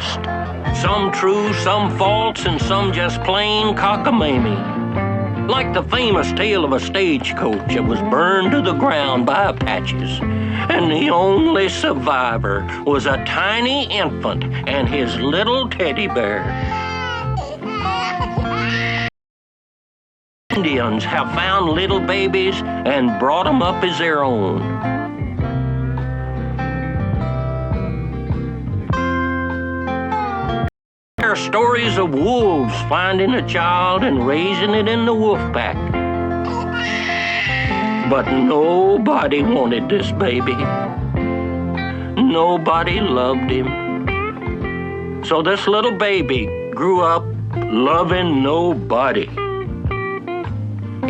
dust. Some true, some false, and some just plain cockamamie. Like the famous tale of a stagecoach that was burned to the ground by Apaches. And the only survivor was a tiny infant and his little teddy bear. Indians have found little babies and brought them up as their own. There are stories of wolves finding a child and raising it in the wolf pack. But nobody wanted this baby. Nobody loved him. So this little baby grew up loving nobody.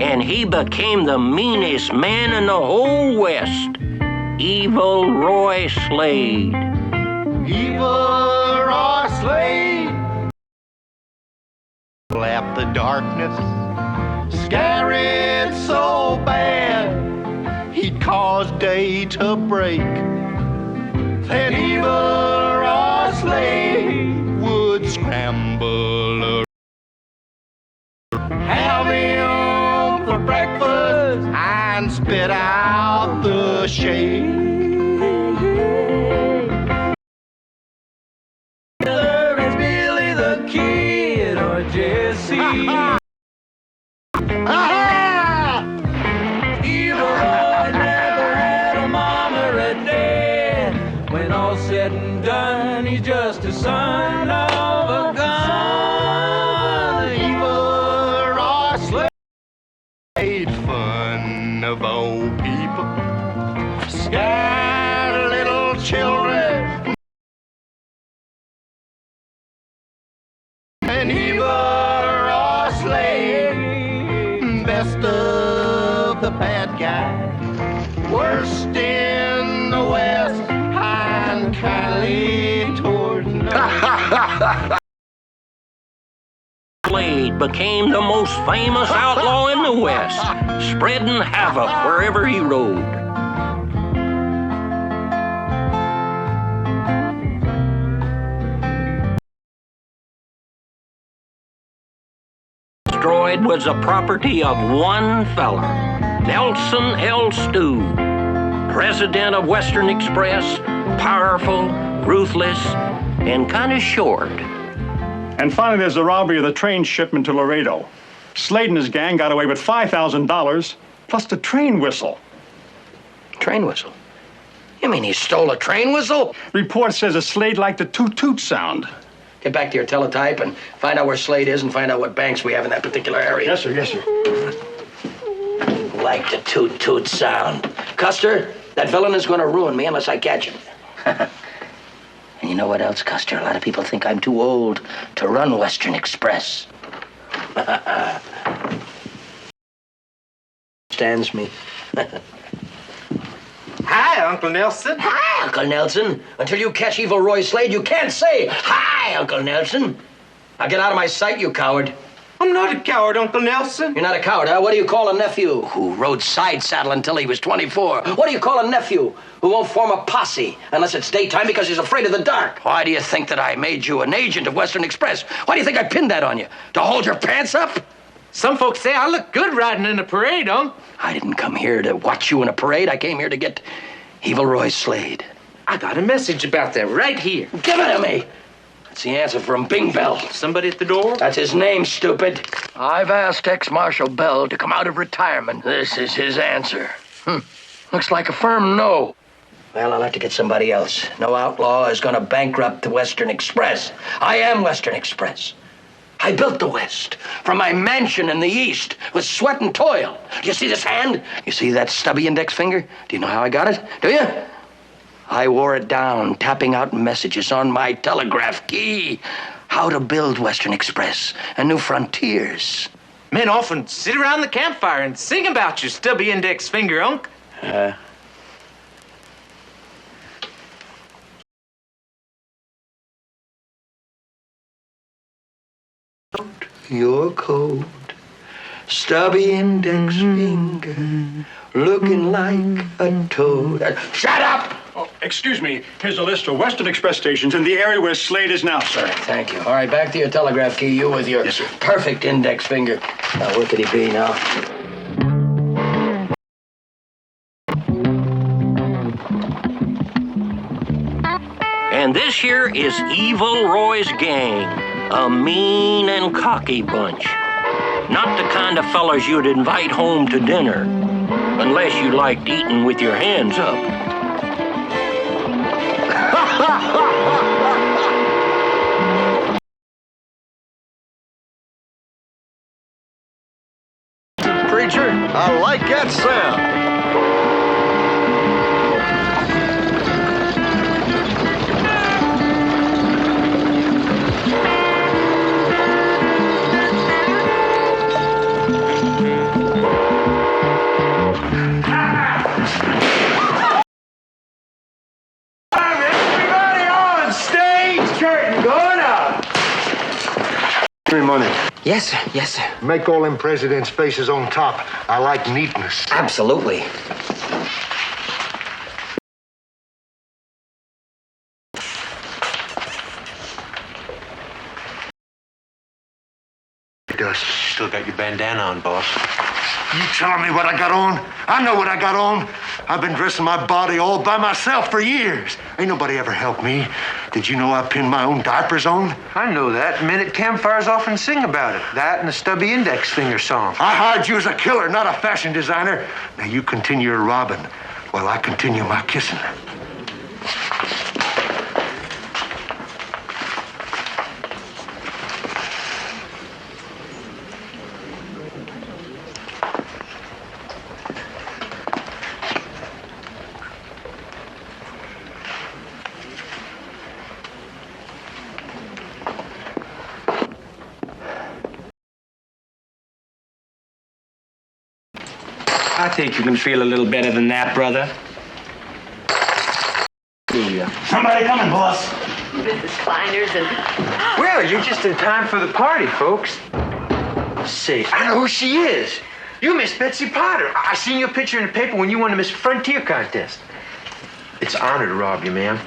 And he became the meanest man in the whole West. Evil Roy Slade. Evil Roy Slade. Left the darkness, scared so bad, he'd cause day to break. Then evil Roy Slade would scramble around, have him for breakfast and spit out the shade. Whether it's Billy the Kid or Jesse. Evil Roy never had a mama or a dad. When all's said and done, he's just a son of a gun. Evil Roy Slade made fun of old people, scared little children, and evil Roy Slade, best of the bad guys, worst in the West, and kindly towards north. Slade became the most famous outlaw in the West, spreading havoc wherever he rode. Destroyed was the property of one feller, Nelson L. Stew, president of Western Express, powerful, ruthless, and kind of short. And finally, there's the robbery of the train shipment to Laredo. Slade and his gang got away with $5,000 plus the train whistle. Train whistle? You mean he stole a train whistle? Report says that Slade liked the toot-toot sound. Get back to your teletype and find out where Slade is and find out what banks we have in that particular area. Yes, sir, yes, sir. Like the toot-toot sound. Custer, that villain is going to ruin me unless I catch him. And you know what else, Custer? A lot of people think I'm too old to run Western Express. Stands me. Hi, Uncle Nelson. Hi, Uncle Nelson. Until you catch evil Roy Slade, you can't say, hi, Uncle Nelson. Now get out of my sight, you coward. I'm not a coward, Uncle Nelson. You're not a coward, huh? What do you call a nephew who rode side saddle until he was 24? What do you call a nephew who won't form a posse unless it's daytime because he's afraid of the dark? Why do you think that I made you an agent of Western Express? Why do you think I pinned that on you? To hold your pants up? Some folks say I look good riding in a parade, Unc. I didn't come here to watch you in a parade. I came here to get evil Roy Slade. I got a message about that right here. Give it to me. That's the answer from Bing Bell. Somebody at the door? That's his name, stupid. I've asked ex-Marshal Bell to come out of retirement. This is his answer. Looks like a firm no. Well, I'll have to get somebody else. No outlaw is going to bankrupt the Western Express. I am Western Express. I built the West from my mansion in the East with sweat and toil. Do you see this hand? You see that stubby index finger? Do you know how I got it? Do you? I wore it down, tapping out messages on my telegraph key. How to build Western Express and new frontiers. Men often sit around the campfire and sing about your stubby index finger, Unc. Your code, stubby index finger, looking like a toad. Shut up! Excuse me, here's a list of Western Express stations in the area where Slade is now, sir. Thank you. All right, back to your telegraph key, you with your perfect index finger. Now, where could he be now? And this here is Evil Roy's gang, a mean and cocky bunch. Not the kind of fellas you'd invite home to dinner, unless you liked eating with your hands up. Preacher, I like that sound. Everybody on stage, curtain going up. Give me money. Yes, sir. Yes, sir. Make all them presidents' faces on top. I like neatness. Absolutely. Dust. Still got your bandana on, boss. You telling me what I got on? I know what I got on. I've been dressing my body all by myself for years. Ain't nobody ever helped me. Did you know I pinned my own diapers on? I know that. Men at campfires often sing about it. That and the stubby index finger song. I hired you as a killer, not a fashion designer. Now you continue your robbing while I continue my kissing. I think you can feel a little better than that, brother. Somebody coming, boss. Mrs. Kleiner's and... Well, you're just in time for the party, folks. Say, I know who she is. You Miss Betsy Potter. I seen your picture in the paper when you won the Miss Frontier contest. It's an honor to rob you, ma'am.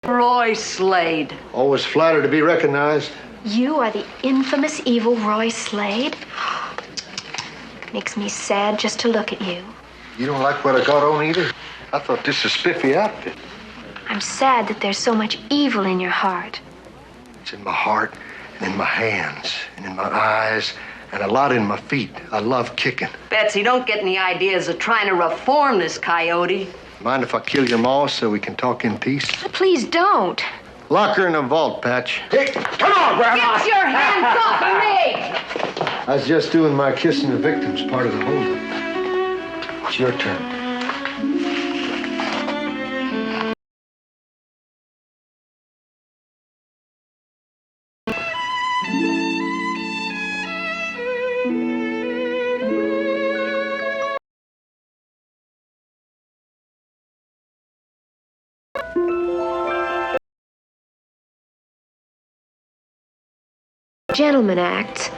Roy Slade. Always flattered to be recognized. You are the infamous evil Roy Slade? Makes me sad just to look at you. You don't like what I got on either? I thought this was a spiffy outfit. I'm sad that there's so much evil in your heart. It's in my heart and in my hands and in my eyes and a lot in my feet. I love kicking. Betsy, don't get any ideas of trying to reform this coyote. Mind if I kill your ma so we can talk in peace? Please don't. Lock her in a vault, Patch. Hey, come on, Grandma! Get your hands off of me! I was just doing my kissing the victims part of the holdup. It's your turn. Gentleman acts.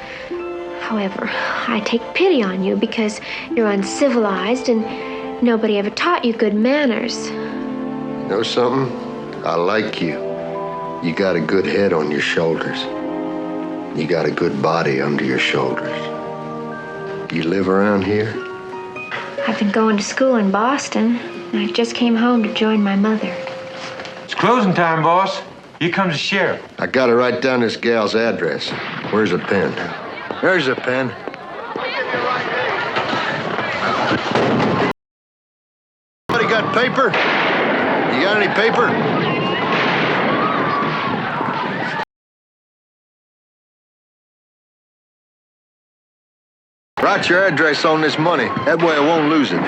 However, I take pity on you because you're uncivilized and nobody ever taught you good manners. You know something? I like you. You got a good head on your shoulders. You got a good body under your shoulders. You live around here? I've been going to school in Boston, and I just came home to join my mother. It's closing time, boss. Here comes the sheriff. I gotta write down this gal's address. Where's a pen? There's a pen. Anybody got paper? You got any paper? Write your address on this money. That way I won't lose it.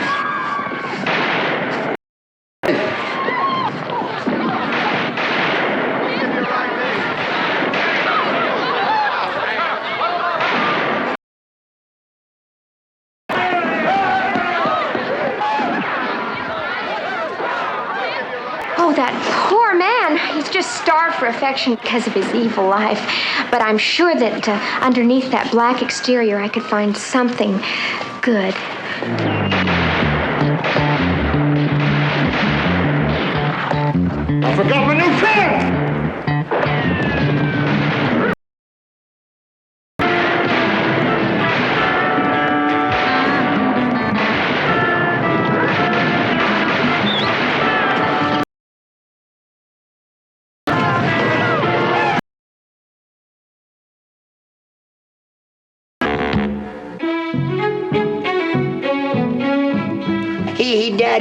for affection because of his evil life, but I'm sure that underneath that black exterior I could find something good. I forgot my new pen!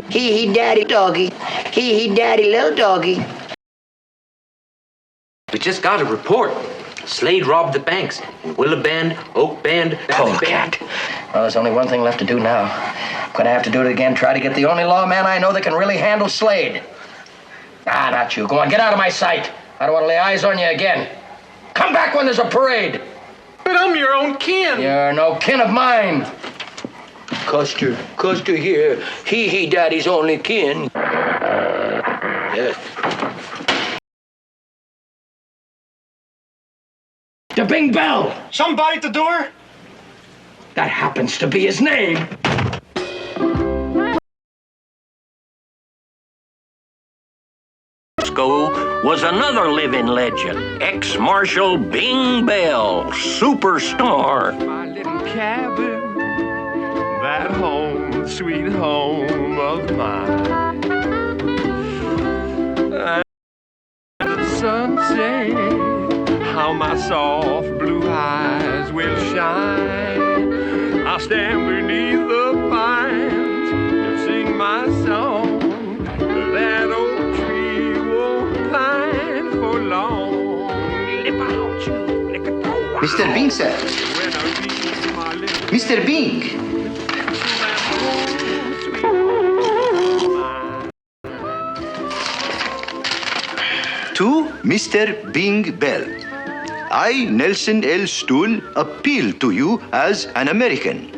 He daddy doggy. He daddy little doggy. We just got a report. Slade robbed the banks in Willow Bend, Oak Bend, Valley Bend. Well, there's only one thing left to do now. I'm gonna have to do it again, try to get the only lawman I know that can really handle Slade. Ah, not you. Go on, get out of my sight. I don't want to lay eyes on you again. Come back when there's a parade. But I'm your own kin. You're no kin of mine. Custer here. He daddy's only kin. Yeah. The Bing Bell. Somebody at the door? That happens to be his name. Was another living legend, ex-Marshal Bing Bell, superstar. My little cabin, that home, sweet home of mine. And the sunset, how my soft blue eyes will shine. I'll stand beneath the pines and sing my song. That old tree won't pine for long. Lip out, you lick a toe. Mr. Bing, sir. Mr. Bing. To Mr. Bing Bell. I, Nelson L. Stool, appeal to you as an American.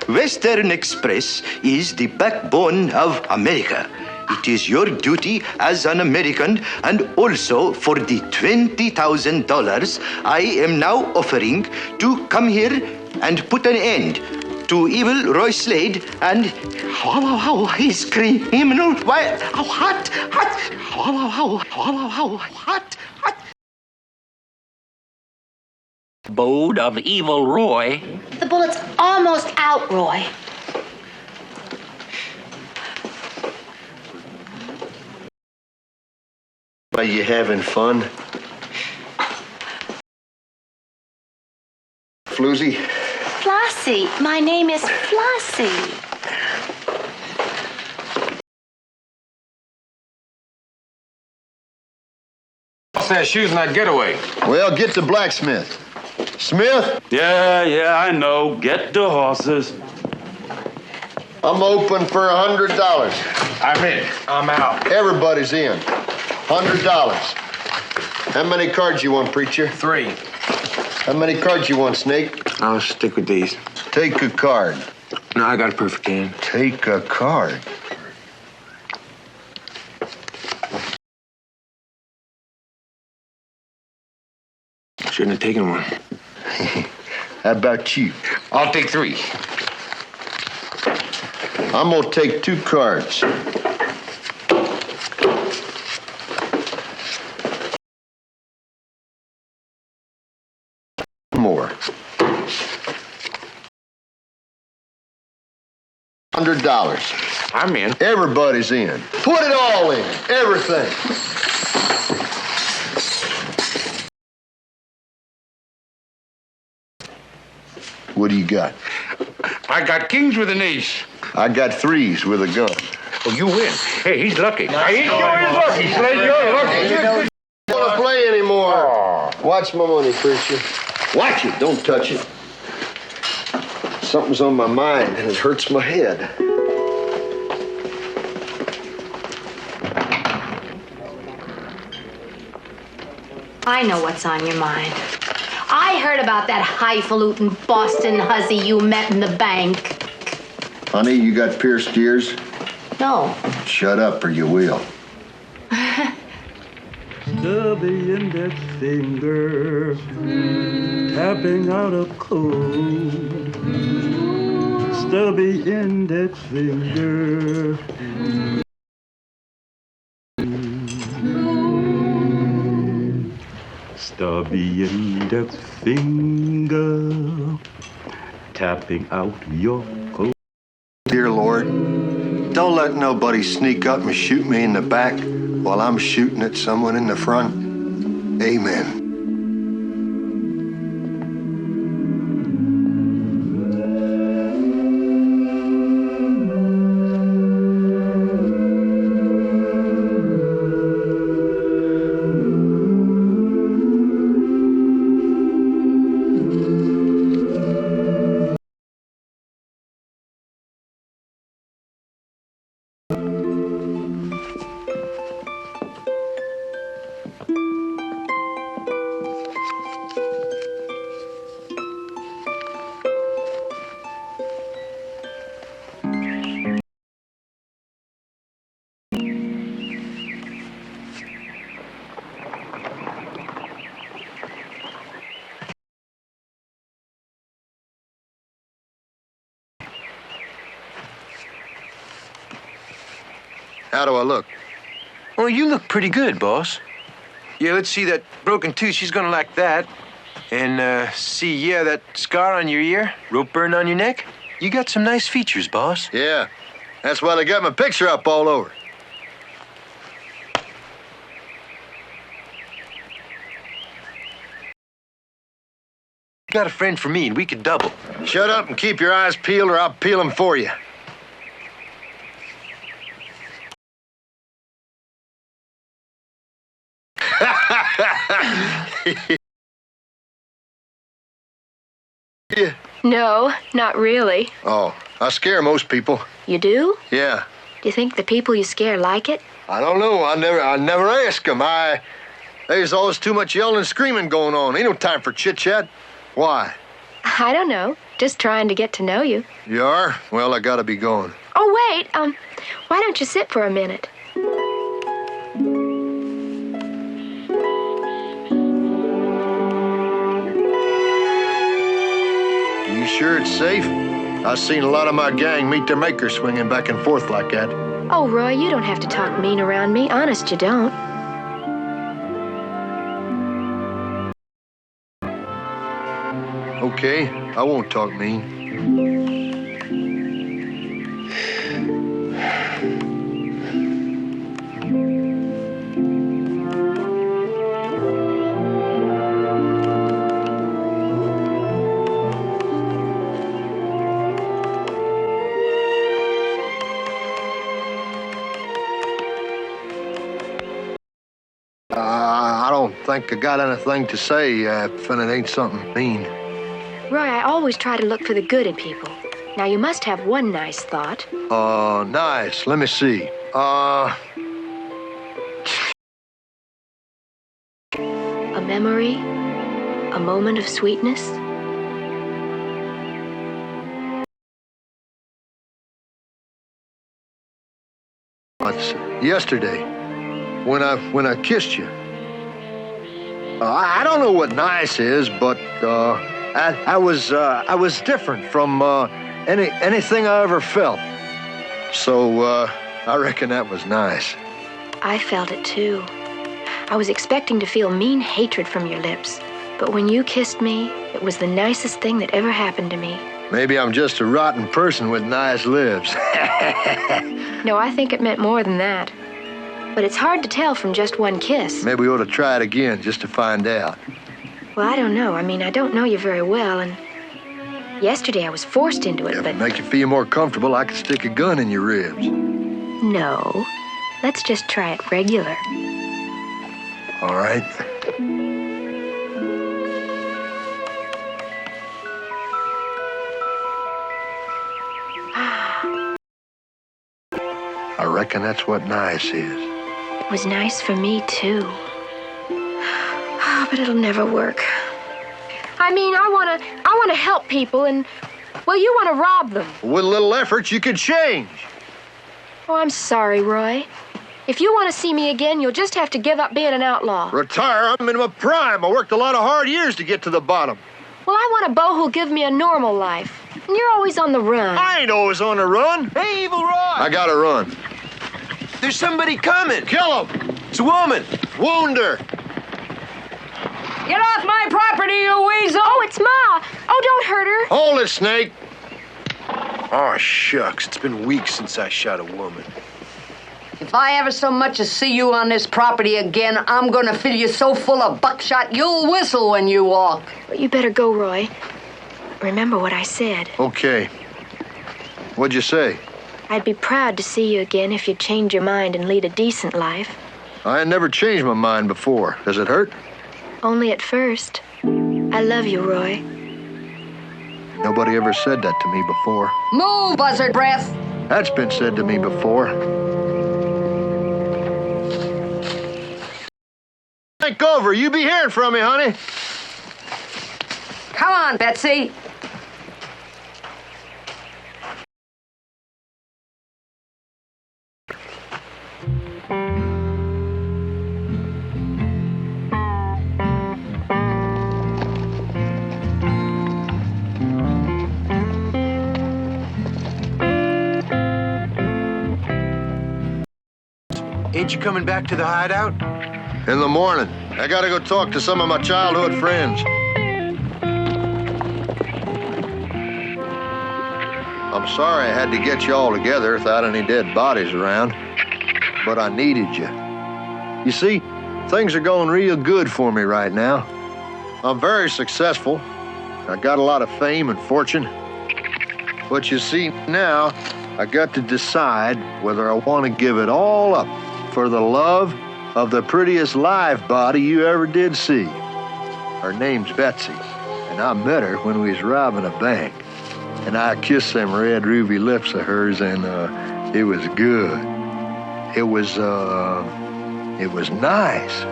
Western Express is the backbone of America. It is your duty as an American, and also for the $20,000 I am now offering, to come here and put an end to evil Roy Slade and his criminal. Why? Hot. Abode of evil Roy. The bullet's almost out, Roy. Are you having fun? Floozy? Flossie. My name is Flossie. What's that shoes in that getaway? Well, get the blacksmith. Smith? Yeah, I know. Get the horses. I'm open for $100. I'm in. I'm out. Everybody's in. $100. How many cards you want, preacher? 3. How many cards you want, Snake? I'll stick with these. Take a card. No, I got a perfect hand. Take a card. Shouldn't have taken one. How about you? I'll take 3. I'm gonna take 2 cards. More. $100. I'm in. Everybody's in. Put it all in. Everything. What do you got? I got kings with an ace. I got 3s with a gun. Oh, you win. Hey, he's lucky. He's lucky. Slade, you're lucky. You don't want to play anymore. Watch my money, preacher. Watch it. Don't touch it. Something's on my mind and it hurts my head. I know what's on your mind. I heard about that highfalutin Boston hussy you met in the bank. Honey, you got pierced ears? No. Shut up or you will. Stubby index finger, tapping out a code. Stubby index finger. Stubby index finger, tapping out your code. Dear Lord, don't let nobody sneak up and shoot me in the back while I'm shooting at someone in the front. Amen. How do I look? Oh, you look pretty good, boss. Yeah, let's see that broken tooth. She's gonna like that. And, see, yeah, that scar on your ear, rope burn on your neck. You got some nice features, boss. Yeah, that's why they got my picture up all over. Got a friend for me, and we could double. Shut up and keep your eyes peeled, or I'll peel them for you. Yeah. No, not really. Oh, I scare most people. You do? Yeah. Do you think the people you scare like it? I don't know. I never ask them. There's always too much yelling and screaming going on. Ain't no time for chit-chat. Why? I don't know. Just trying to get to know you. You are? Well, I gotta be going. Oh, wait. Why don't you sit for a minute? You sure it's safe? I've seen a lot of my gang meet their maker swinging back and forth like that. Oh, Roy, you don't have to talk mean around me. Honest, you don't. Okay, I won't talk mean. I don't think I got anything to say if it ain't something mean. Roy, I always try to look for the good in people. Now, you must have one nice thought. Nice. Let me see. A memory? A moment of sweetness? Yesterday, when I kissed you. I don't know what nice is, but I was different from anything I ever felt. So I reckon that was nice. I felt it too. I was expecting to feel mean hatred from your lips, but when you kissed me, it was the nicest thing that ever happened to me. Maybe I'm just a rotten person with nice lips. No, I think it meant more than that. But it's hard to tell from just one kiss. Maybe we ought to try it again just to find out. Well, I don't know. I mean, I don't know you very well, and yesterday I was forced into it, If but... it make you feel more comfortable, I could stick a gun in your ribs. No. Let's just try it regular. All right. I reckon that's what nice is. It was nice for me, too. Oh, but it'll never work. I mean, I want to help people, and, well, you want to rob them. With a little effort, you could change. Oh, I'm sorry, Roy. If you want to see me again, you'll just have to give up being an outlaw. Retire? I'm in my prime. I worked a lot of hard years to get to the bottom. Well, I want a beau who'll give me a normal life. And you're always on the run. I ain't always on the run. Hey, Evil Roy! I gotta run. There's somebody coming. Kill him. It's a woman. Wound her. Get off my property, you weasel! Oh, it's Ma! Oh, don't hurt her. Hold it, Snake. Oh, shucks. It's been weeks since I shot a woman. If I ever so much as see you on this property again, I'm gonna fill you so full of buckshot you'll whistle when you walk. Well, you better go, Roy. Remember what I said. Okay. What'd you say? I'd be proud to see you again if you'd change your mind and lead a decent life. I had never changed my mind before. Does it hurt? Only at first. I love you, Roy. Nobody ever said that to me before. Move, buzzard breath! That's been said to me before. Think over. You be hearing from me, honey. Come on, Betsy. Ain't you coming back to the hideout? In the morning. I gotta go talk to some of my childhood friends. I'm sorry I had to get you all together without any dead bodies around. But I needed you. You see, things are going real good for me right now. I'm very successful. I got a lot of fame and fortune. But you see, now I got to decide whether I want to give it all up for the love of the prettiest live body you ever did see. Her name's Betsy, and I met her when we was robbing a bank. And I kissed them red ruby lips of hers, and it was good. It was nice.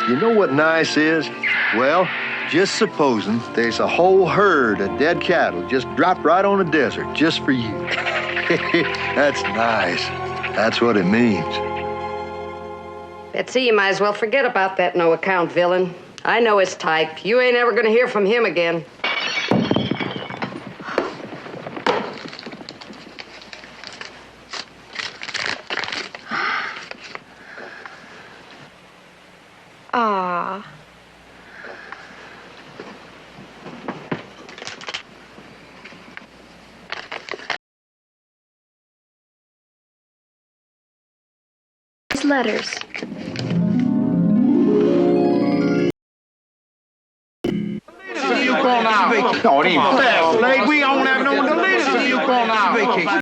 You know what nice is? Well, just supposing there's a whole herd of dead cattle just dropped right on the desert just for you. That's nice. That's what it means. Betsy, you might as well forget about that no-account villain. I know his type. You ain't ever gonna hear from him again. Ah. His letters. You going out? Don't even fair, Slade. We don't have no one to lead us. You going out?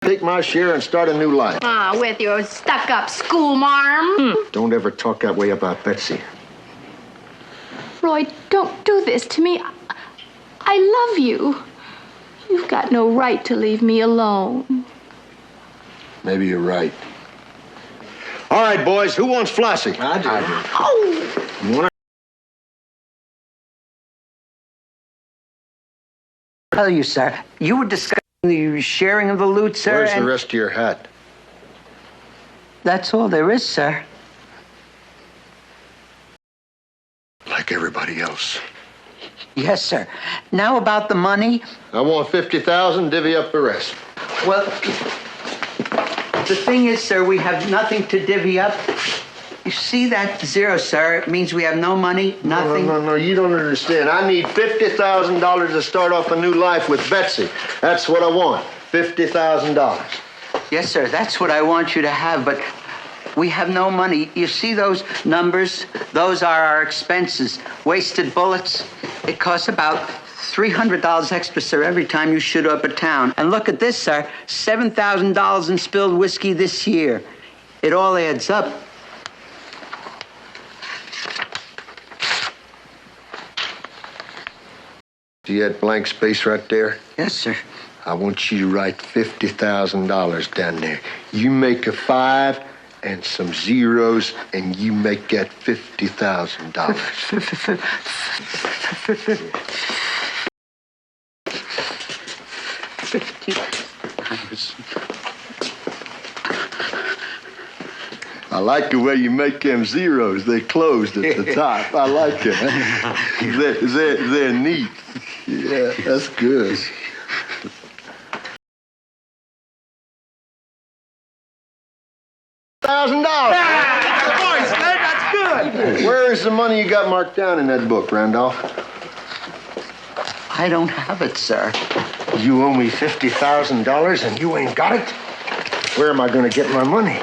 Take my share and start a new life. Ah, with your stuck-up schoolmarm. Don't ever talk that way about Betsy. Roy, don't do this to me. I love you. You've got no right to leave me alone. Maybe you're right. All right, boys, who wants Flossie? I do. Oh! You want Tell you, sir, you were discussing the sharing of the loot, sir. Where's the rest of your hat? That's all there is, sir. Like everybody else. Yes, sir. Now about the money. I want $50,000, divvy up the rest. Well, the thing is, sir, we have nothing to divvy up. You see that zero, sir? It means we have no money, nothing. No, you don't understand. I need $50,000 to start off a new life with Betsy. That's what I want, $50,000. Yes, sir, that's what I want you to have, but we have no money. You see those numbers? Those are our expenses. Wasted bullets. It costs about $300 extra, sir, every time you shoot up a town. And look at this, sir, $7,000 in spilled whiskey this year. It all adds up. See that blank space right there? Yes, sir. I want you to write $50,000 down there. You make a 5 and some zeros, and you make that $50,000. I like the way you make them zeros. They closed at the top. I like it. They're neat. Yeah, that's good. $1,000. Boy, Slade, that's good. Where is the money you got marked down in that book, Randolph? I don't have it, sir. You owe me $50,000 and you ain't got it? Where am I going to get my money?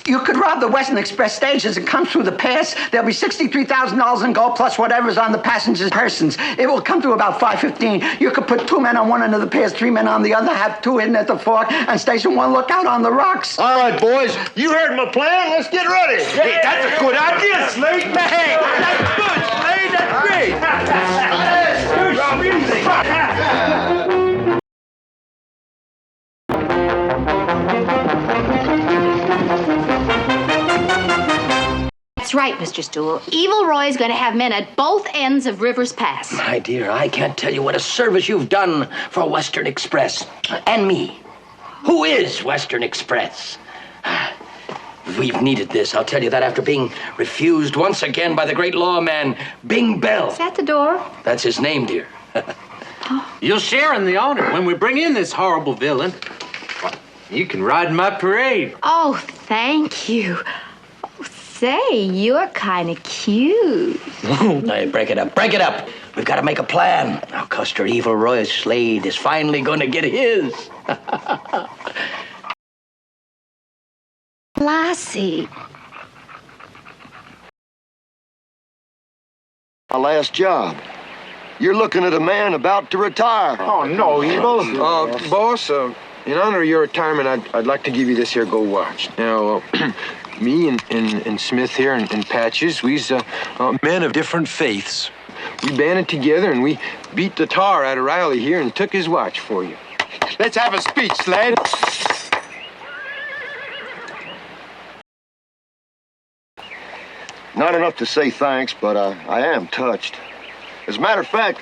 You could rob the Western Express stage as it comes through the pass. There'll be $63,000 in gold plus whatever's on the passengers' persons. It will come through about 5:15. You could put 2 men on one end of the pass, 3 men on the other, have 2 hidden at the fork, and station 1 lookout on the rocks. All right, boys. You heard my plan. Let's get ready. Hey, that's a good idea, Slade. Hey, that's good, Slade. That's great. That's right, Mr. Stool. Evil Roy's going to have men at both ends of Rivers Pass. My dear, I can't tell you what a service you've done for Western Express. And me. Who is Western Express? We've needed this, I'll tell you that, after being refused once again by the great lawman, Bing Bell. Is that the door? That's his name, dear. You'll share in the honor when we bring in this horrible villain. You can ride in my parade. Oh, thank you. Say, you're kind of cute. Hey, break it up. Break it up. We've got to make a plan. Now, Custer Evil Roy Slade is finally going to get his. Lassie. My last job. You're looking at a man about to retire. Oh, no, Evil. Boss, in honor of your retirement, I'd like to give you this here gold watch. Now, me and Smith here and Patches, we's men of different faiths. We banded together and we beat the tar out of Riley here and took his watch for you. Let's have a speech, Slade. Not enough to say thanks, but I am touched. As a matter of fact,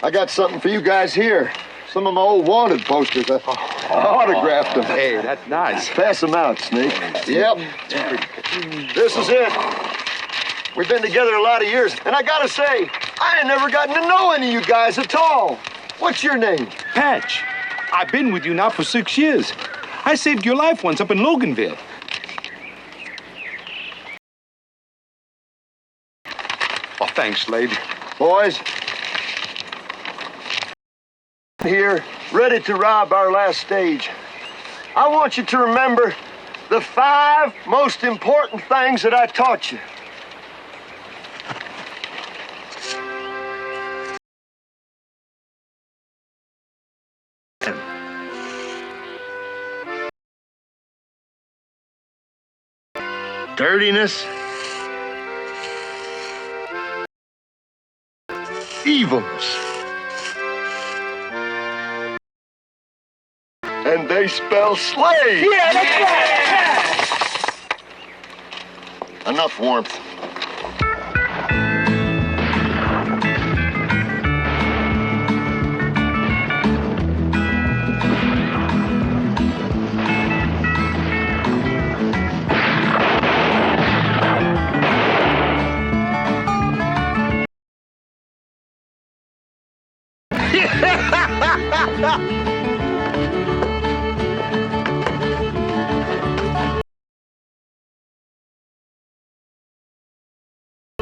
I got something for you guys here. Some of my old wanted posters. I autographed them. Hey, that's nice. Pass them out, Snake. Yep. This is it. We've been together a lot of years, and I gotta say, I ain't never gotten to know any of you guys at all. What's your name? Patch, I've been with you now for 6 years. I saved your life once up in Loganville. Oh, thanks, Slade. Boys, here, ready to rob our last stage. I want you to remember the 5 most important things that I taught you. Dirtiness, evilness, and they spell Slade. Yeah, that's right. Enough warmth.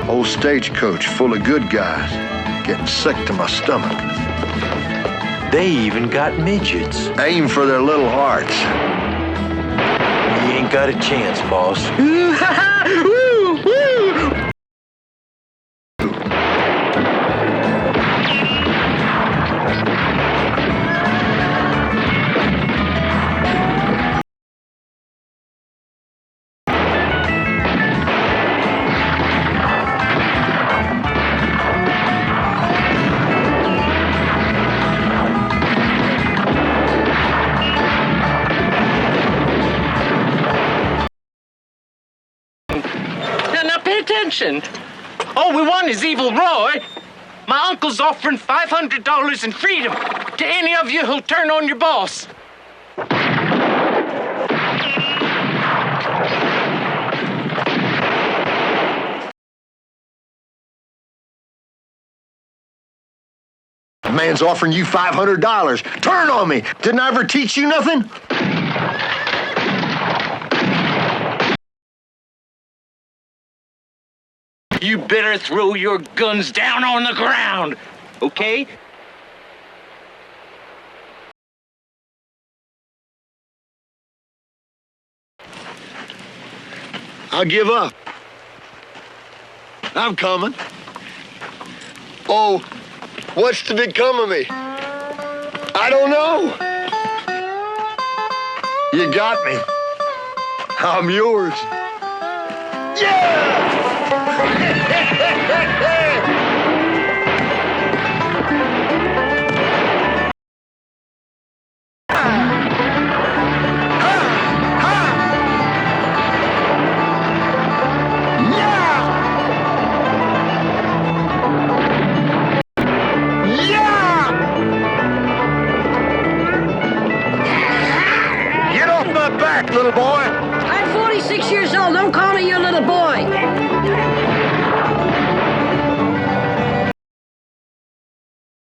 Old stagecoach full of good guys. Getting sick to my stomach. They even got midgets. Aim for their little hearts. You ain't got a chance, boss. Now pay attention. All we want is Evil Roy. My uncle's offering $500 in freedom to any of you who'll turn on your boss. The man's offering you $500. Turn on me. Didn't I ever teach you nothing? You better throw your guns down on the ground, okay? I'll give up. I'm coming. Oh, what's to become of me? I don't know. You got me. I'm yours. Yeah! Little boy. I'm 46 years old. Don't call me your little boy.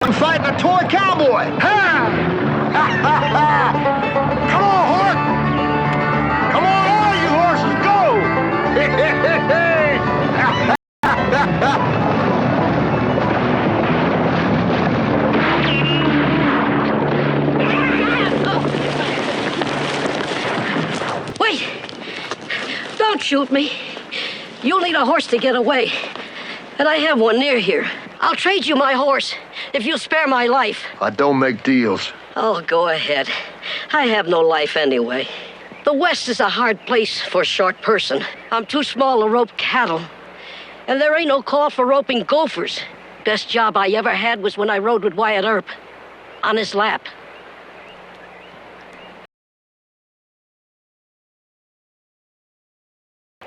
I'm fighting a toy cowboy. Ha! Ha ha ha! Come on, horse! Come on, all you horses, go! Wait! Don't shoot me. You'll need a horse to get away. And I have one near here. I'll trade you my horse if you'll spare my life. I don't make deals. Oh, go ahead. I have no life anyway. The West is a hard place for a short person. I'm too small to rope cattle. And there ain't no call for roping gophers. Best job I ever had was when I rode with Wyatt Earp. On his lap.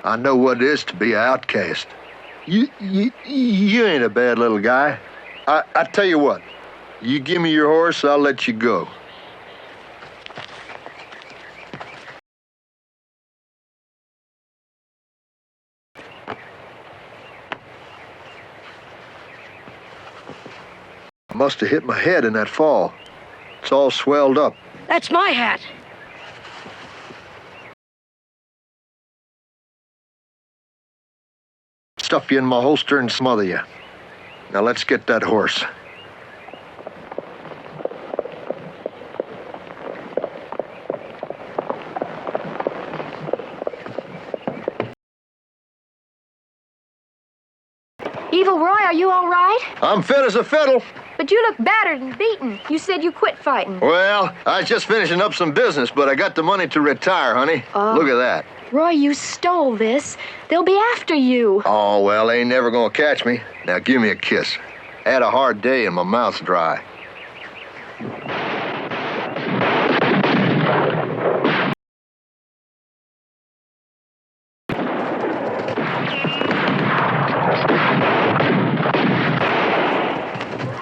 I know what it is to be an outcast. You ain't a bad little guy. I tell you what, you give me your horse, I'll let you go. I must have hit my head in that fall. It's all swelled up. That's my hat. Stuff you in my holster and smother you. Now let's get that horse. Evil Roy, are you all right? I'm fit as a fiddle. But you look battered and beaten. You said you quit fighting. Well, I was just finishing up some business, but I got the money to retire, honey. Look at that. Roy, you stole this. They'll be after you. Oh, well, they ain't never gonna catch me. Now give me a kiss. Had a hard day and my mouth's dry.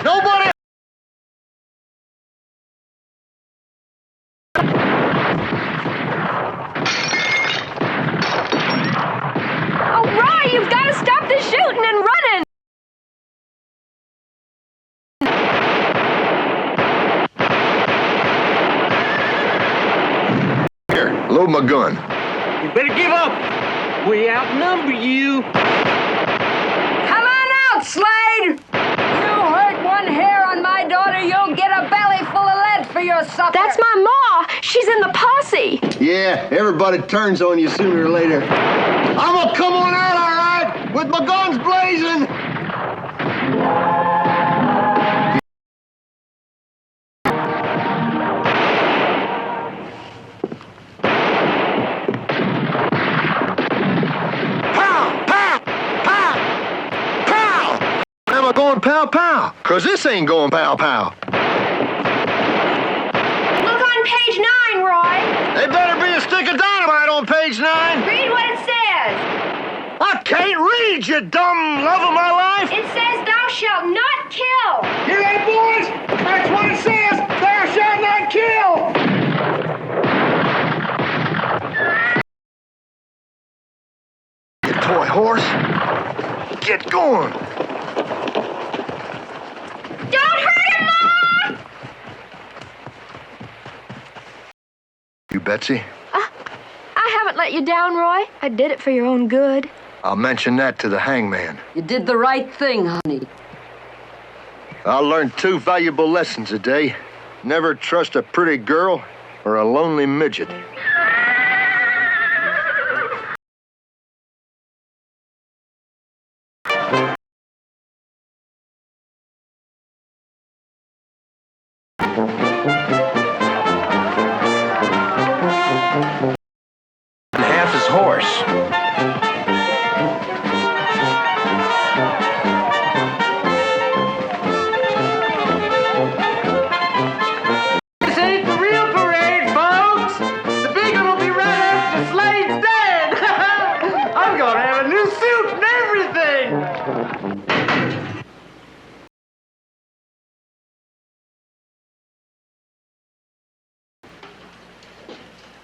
Nobody! Oh, Roy, you've got to stop the shooting and running! Here, load my gun. You better give up. We outnumber you. Come on out, Slade! You hurt one hair on my daughter, you'll get a belly full of lead for your supper. That's my ma. She's in the posse. Yeah, everybody turns on you sooner or later. I'm gonna come on out, all right, with my guns blazing. Am I going pow pow? 'Cause this ain't going pow pow. Look on page 9, Roy. There better be a stick of dynamite on page 9. Read what it says. I can't read, you dumb love of my life. It says thou shalt not kill. Hear that, boys? That's what it says. Thou shalt not kill. The toy horse. Get going. Don't hurt him, Mom! You, Betsy? I haven't let you down, Roy. I did it for your own good. I'll mention that to the hangman. You did the right thing, honey. I learned 2 valuable lessons a day. Never trust a pretty girl or a lonely midget. Half his horse. This ain't the real parade, folks. The big one will be right after Slade's dead. I'm gonna have a new suit and everything.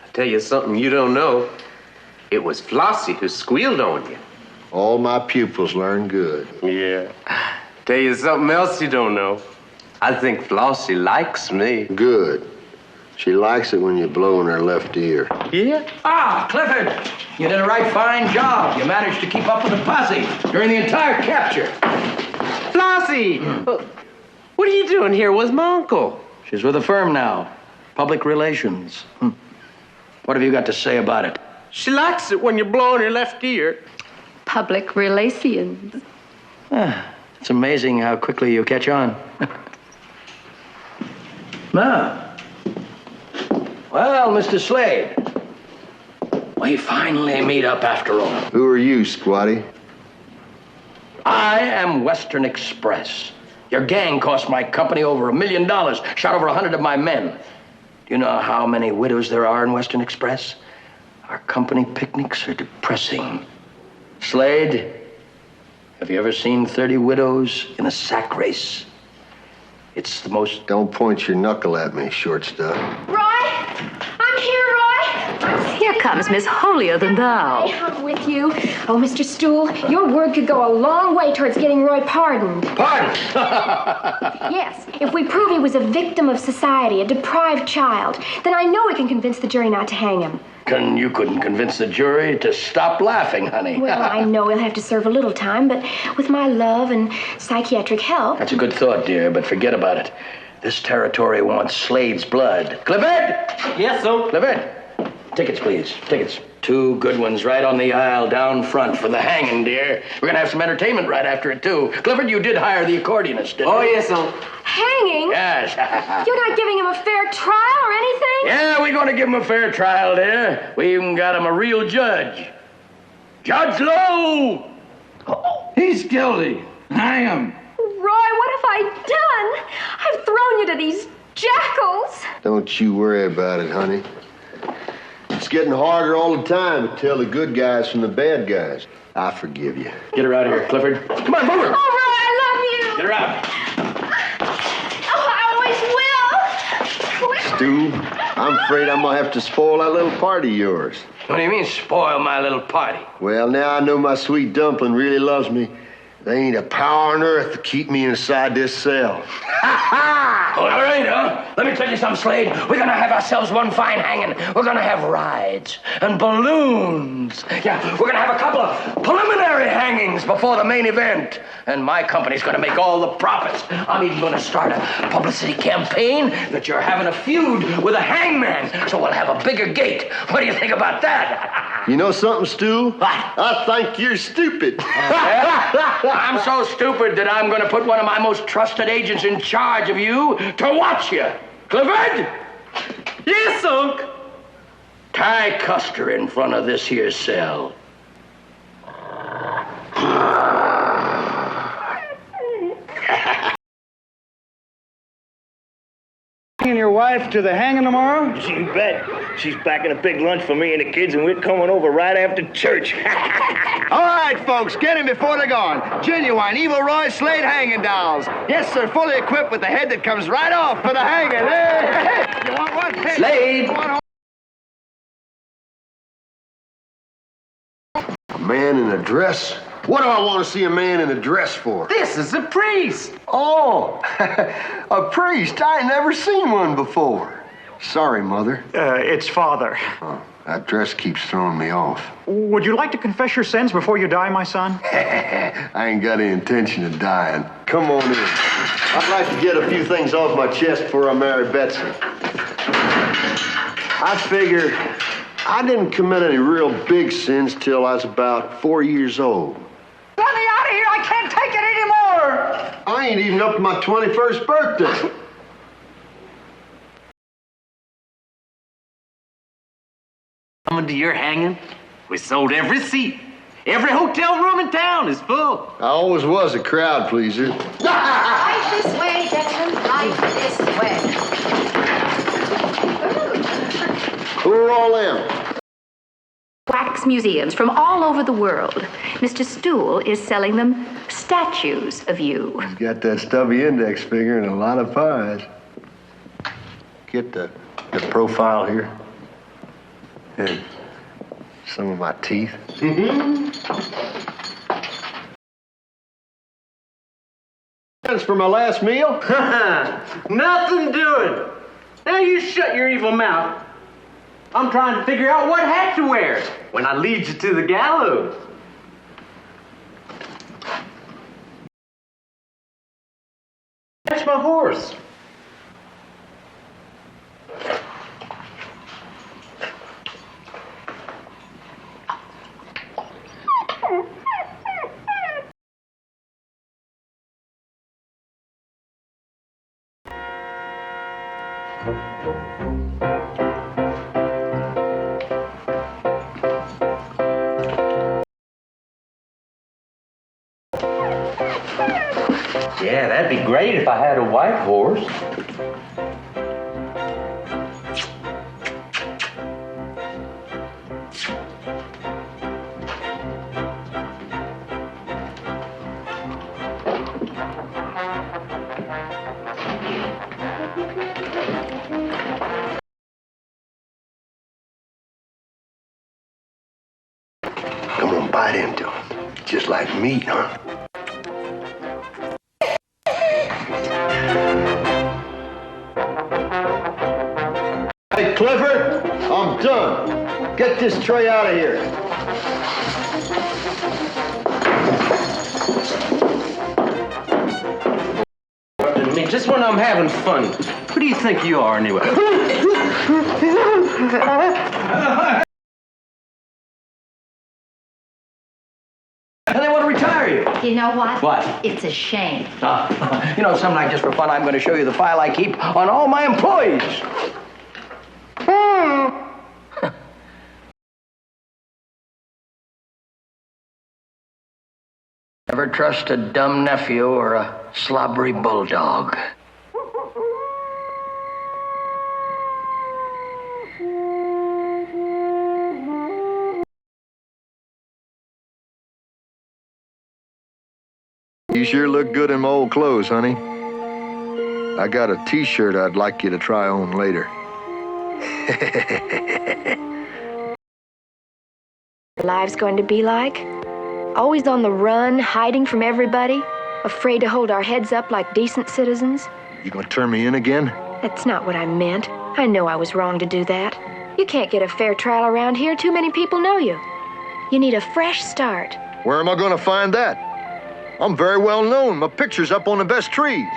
I'll tell you something you don't know. It was Flossie who squealed on you. All my pupils learn good. Yeah. Tell you something else you don't know. I think Flossie likes me. Good. She likes it when you blow in her left ear. Yeah? Ah, Clifford, you did a right fine job. You managed to keep up with the posse during the entire capture. Flossie! What are you doing here with my uncle? She's with the firm now. Public relations. What have you got to say about it? She likes it when you blow in her left ear. Public relations. It's amazing how quickly you catch on. Now, well, Mr. Slade, we finally meet up after all. Who are you, Squatty? I am Western Express. Your gang cost my company over $1 million, shot over 100 of my men. Do you know how many widows there are in Western Express? Our company picnics are depressing. Slade, have you ever seen 30 widows in a sack race? It's the most... Don't point your knuckle at me, short stuff. Roy! I'm here, Roy! Here comes Miss Holier Than Thou. I'm with you. Oh, Mr. Stool, your word could go a long way towards getting Roy pardoned. Pardon? Yes, if we prove he was a victim of society, a deprived child, then I know we can convince the jury not to hang him. You couldn't convince the jury to stop laughing, honey. Well, I know he'll have to serve a little time, but with my love and psychiatric help... That's a good thought, dear, but forget about it. This territory wants Slade's blood. Clifford! Yes, sir. Clifford, tickets, please. Tickets. 2 good ones right on the aisle down front for the hanging, dear. We're going to have some entertainment right after it, too. Clifford, you did hire the accordionist, didn't you? Oh, yes, sir. Hanging? Yes. You're not giving him a fair trial or anything? Yeah, we're going to give him a fair trial, dear. We even got him a real judge. Judge Lowe! He's guilty. I am. Roy, what have I done? I've thrown you to these jackals. Don't you worry about it, honey. It's getting harder all the time to tell the good guys from the bad guys. I forgive you. Get her out of here, Clifford. Come on, move her. Oh, Roy, I love you. Get her out. Oh, I always will. Stu, I'm afraid I'm going to have to spoil that little party of yours. What do you mean, spoil my little party? Well, now I know my sweet dumpling really loves me. There ain't a power on earth to keep me inside this cell. All right, huh? Let me tell you something, Slade. We're gonna have ourselves one fine hanging. We're gonna have rides and balloons. Yeah, we're gonna have a couple of preliminary hangings before the main event. And my company's gonna make all the profits. I'm even gonna start a publicity campaign that you're having a feud with a hangman. So we'll have a bigger gate. What do you think about that? You know something, Stu? What? I think you're stupid. I'm so stupid that I'm going to put one of my most trusted agents in charge of you to watch you. Clifford? Yes, Unc. Tie Custer in front of this here cell. bringing your wife to the hanging tomorrow? You bet. She's packing a big lunch for me and the kids, and we're coming over right after church. All right, folks, get him before they're gone. Genuine evil Roy Slade hanging dolls. Yes, sir, fully equipped with a head that comes right off for the hanging. Hey, you want one? Hey, Slade! you want A man in a dress? What do I want to see a man in a dress for? This is a priest. Oh, a priest. I ain't never seen one before. Sorry, Mother. It's Father. Oh, that dress keeps throwing me off. Would you like to confess your sins before you die, my son? I ain't got any intention of dying. Come on in. I'd like to get a few things off my chest before I marry Betsy. I figure I didn't commit any real big sins till I was about 4 years old. Let me out of here! I can't take it anymore! I ain't even up to my 21st birthday. Coming to your hanging? We sold every seat. Every hotel room in town is full. I always was a crowd pleaser. Right this way, gentlemen. Right this way. Who are all them? Wax museums from all over the world. Mr. Stool is selling them statues of you. He's got that stubby index finger and a lot of pies. Get the profile here. And some of my teeth. That's for my last meal? Nothing doing. Now you shut your evil mouth. I'm trying to figure out what hat to wear when I lead you to the gallows. That's my horse. Yeah, that'd be great if I had a white horse. Come on, bite into him. Just like meat, huh? Hey, Clifford, I'm done. Get this tray out of here. Me just when I'm having fun. Who do you think you are, anyway? And they want to retire you. You know what? What? It's a shame. You know, some night just for fun, I'm going to show you the file I keep on all my employees. Never trust a dumb nephew or a slobbery bulldog. You sure look good in my old clothes, honey. I got a t-shirt I'd like you to try on later. Life's going to be like? Always on the run, hiding from everybody, afraid to hold our heads up like decent citizens? You gonna turn me in again? That's not what I meant. I know I was wrong to do that. You can't get a fair trial around here. Too many people know you. You need a fresh start. Where am I gonna find that? I'm very well known. My picture's up on the best trees.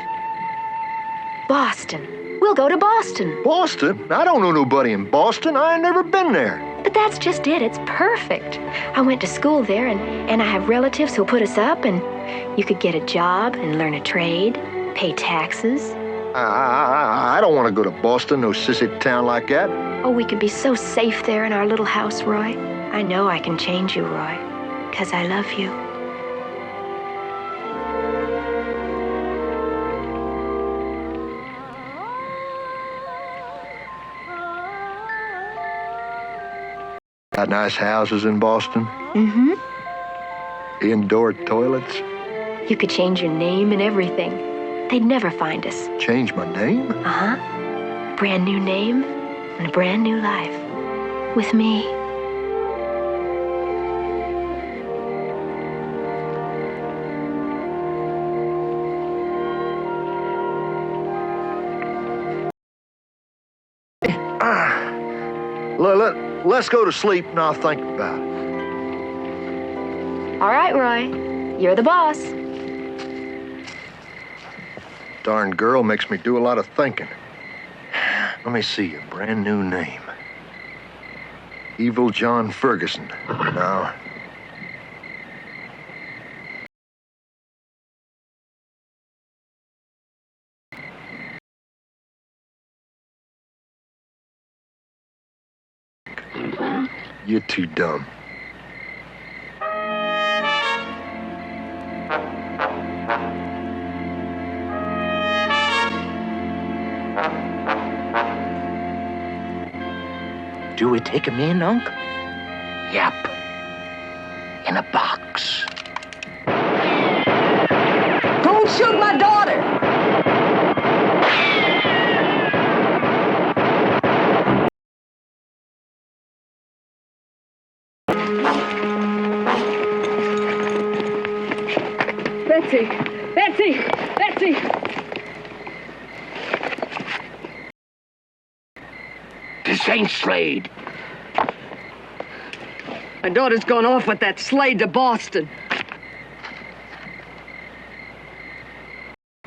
Boston. We'll go to Boston. Boston? I don't know nobody in Boston. I ain't never been there. But that's just it. It's perfect. I went to school there, and I have relatives who'll put us up, and you could get a job and learn a trade, pay taxes. I don't want to go to Boston, no sissy town like that. Oh, we could be so safe there in our little house, Roy. I know I can change you, Roy, 'cause I love you. Got nice houses in Boston? Mm-hmm. Indoor toilets? You could change your name and everything. They'd never find us. Change my name? Uh-huh. Brand new name and a brand new life. With me. Let's go to sleep and I'll think about it. All right, Roy. You're the boss. Darn girl makes me do a lot of thinking. Let me see, a brand new name. Evil John Ferguson. No. You're too dumb. Do we take him in, Unc? Yep. In a box. Don't shoot my daughter! Betsy! Betsy! Betsy! This ain't Slade. My daughter's gone off with that Slade to Boston.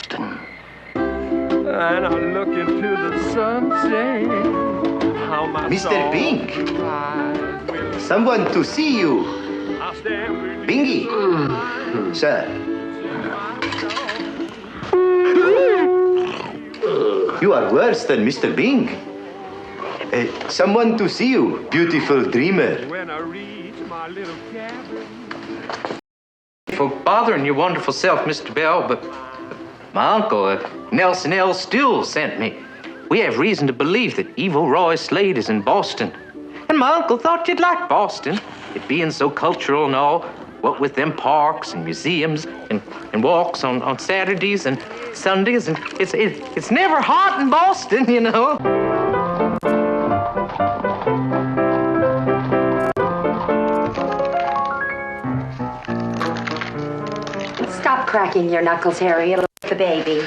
And I look into the sunset. How my Mr. Bing, someone to see you. Bingy, sir. You are worse than Mr. Bing. Someone to see you, beautiful dreamer. When I reach my little cabin. For bothering your wonderful self, Mr. Bell, but my uncle, Nelson L. Stool, sent me. We have reason to believe that evil Roy Slade is in Boston. And my uncle thought you'd like Boston, it being so cultural and all, what with them parks and museums and walks on Saturdays and Sundays, and it's never hot in Boston, you know. Stop cracking your knuckles, Harry. It'll hurt the baby.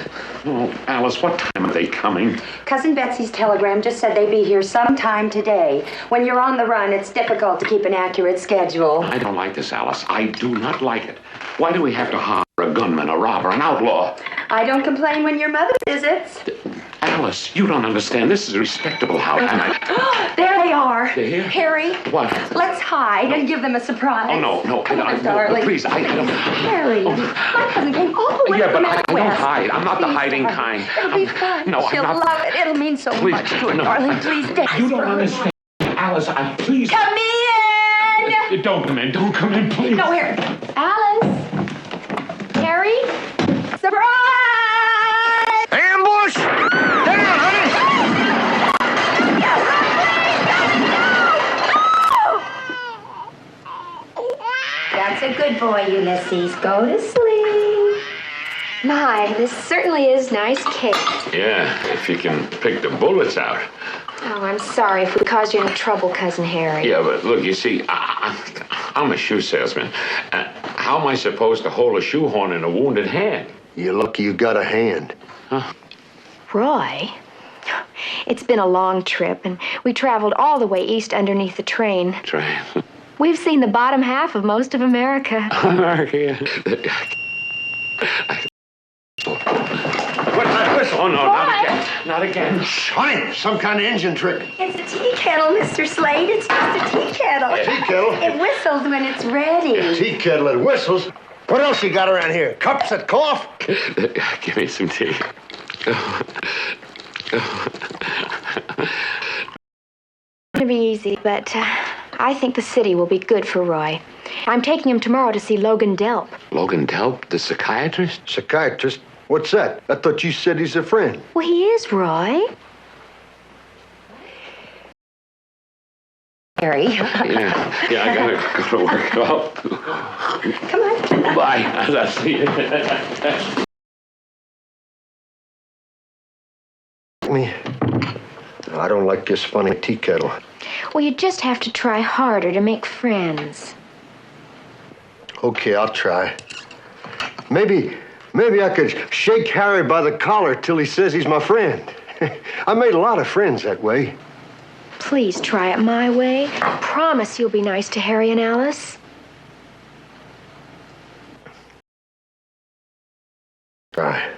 Oh, Alice, what time are they coming? Cousin Betsy's telegram just said they'd be here sometime today. When you're on the run, it's difficult to keep an accurate schedule. I don't like this, Alice. I do not like it. Why do we have to hire a gunman, a robber, an outlaw? I don't complain when your mother visits. Alice, you don't understand. This is a respectable house, and There they are. They're here? Harry, What? let's hide and give them a surprise. Oh, no. Come on, no, darling. please, I don't... Harry, my cousin came all the way Yeah, from but out I don't west. hide. I'm not the Please, hiding darling. kind. It'll be fun. No, I'm She'll not. love it. It'll mean so Please, much to her, no. darling. Please stay. You don't understand. Alice, please... Come in! Don't come in. Don't come in, please. No, Harry. Alice. Harry. Surprise! Ambush! Down, honey! That's a good boy, Ulysses. Go to sleep. My, this certainly is nice cake. Yeah, if you can pick the bullets out. Oh, I'm sorry if we caused you any trouble, Cousin Harry. Yeah, but look, you see, I'm a shoe salesman. How am I supposed to hold a shoehorn in a wounded hand? You're lucky you got a hand. Huh? Roy, it's been a long trip, and we traveled all the way east underneath the train. Train? We've seen the bottom half of most of America. America, yeah. What's that whistle? Oh, no, not again. Not again. Honey, some kind of engine trick. It's a tea kettle, Mr. Slade. It's just a tea kettle. Tea kettle? It whistles when it's ready. Tea kettle that whistles. What else you got around here? Cups that cough? Give me some tea. It's going to be easy, but I think the city will be good for Roy. I'm taking him tomorrow to see Logan Delp. Logan Delp, the psychiatrist? Psychiatrist? What's that? I thought you said he's a friend. Well, he is, Roy. Harry. Yeah, I gotta go to work. Oh. Come on. Bye. I'll see you. Me? I don't like this funny tea kettle. Well, you just have to try harder to make friends. Okay, I'll try. Maybe I could shake Harry by the collar till he says he's my friend. I made a lot of friends that way. Please try it my way. I promise you'll be nice to Harry and Alice. Try.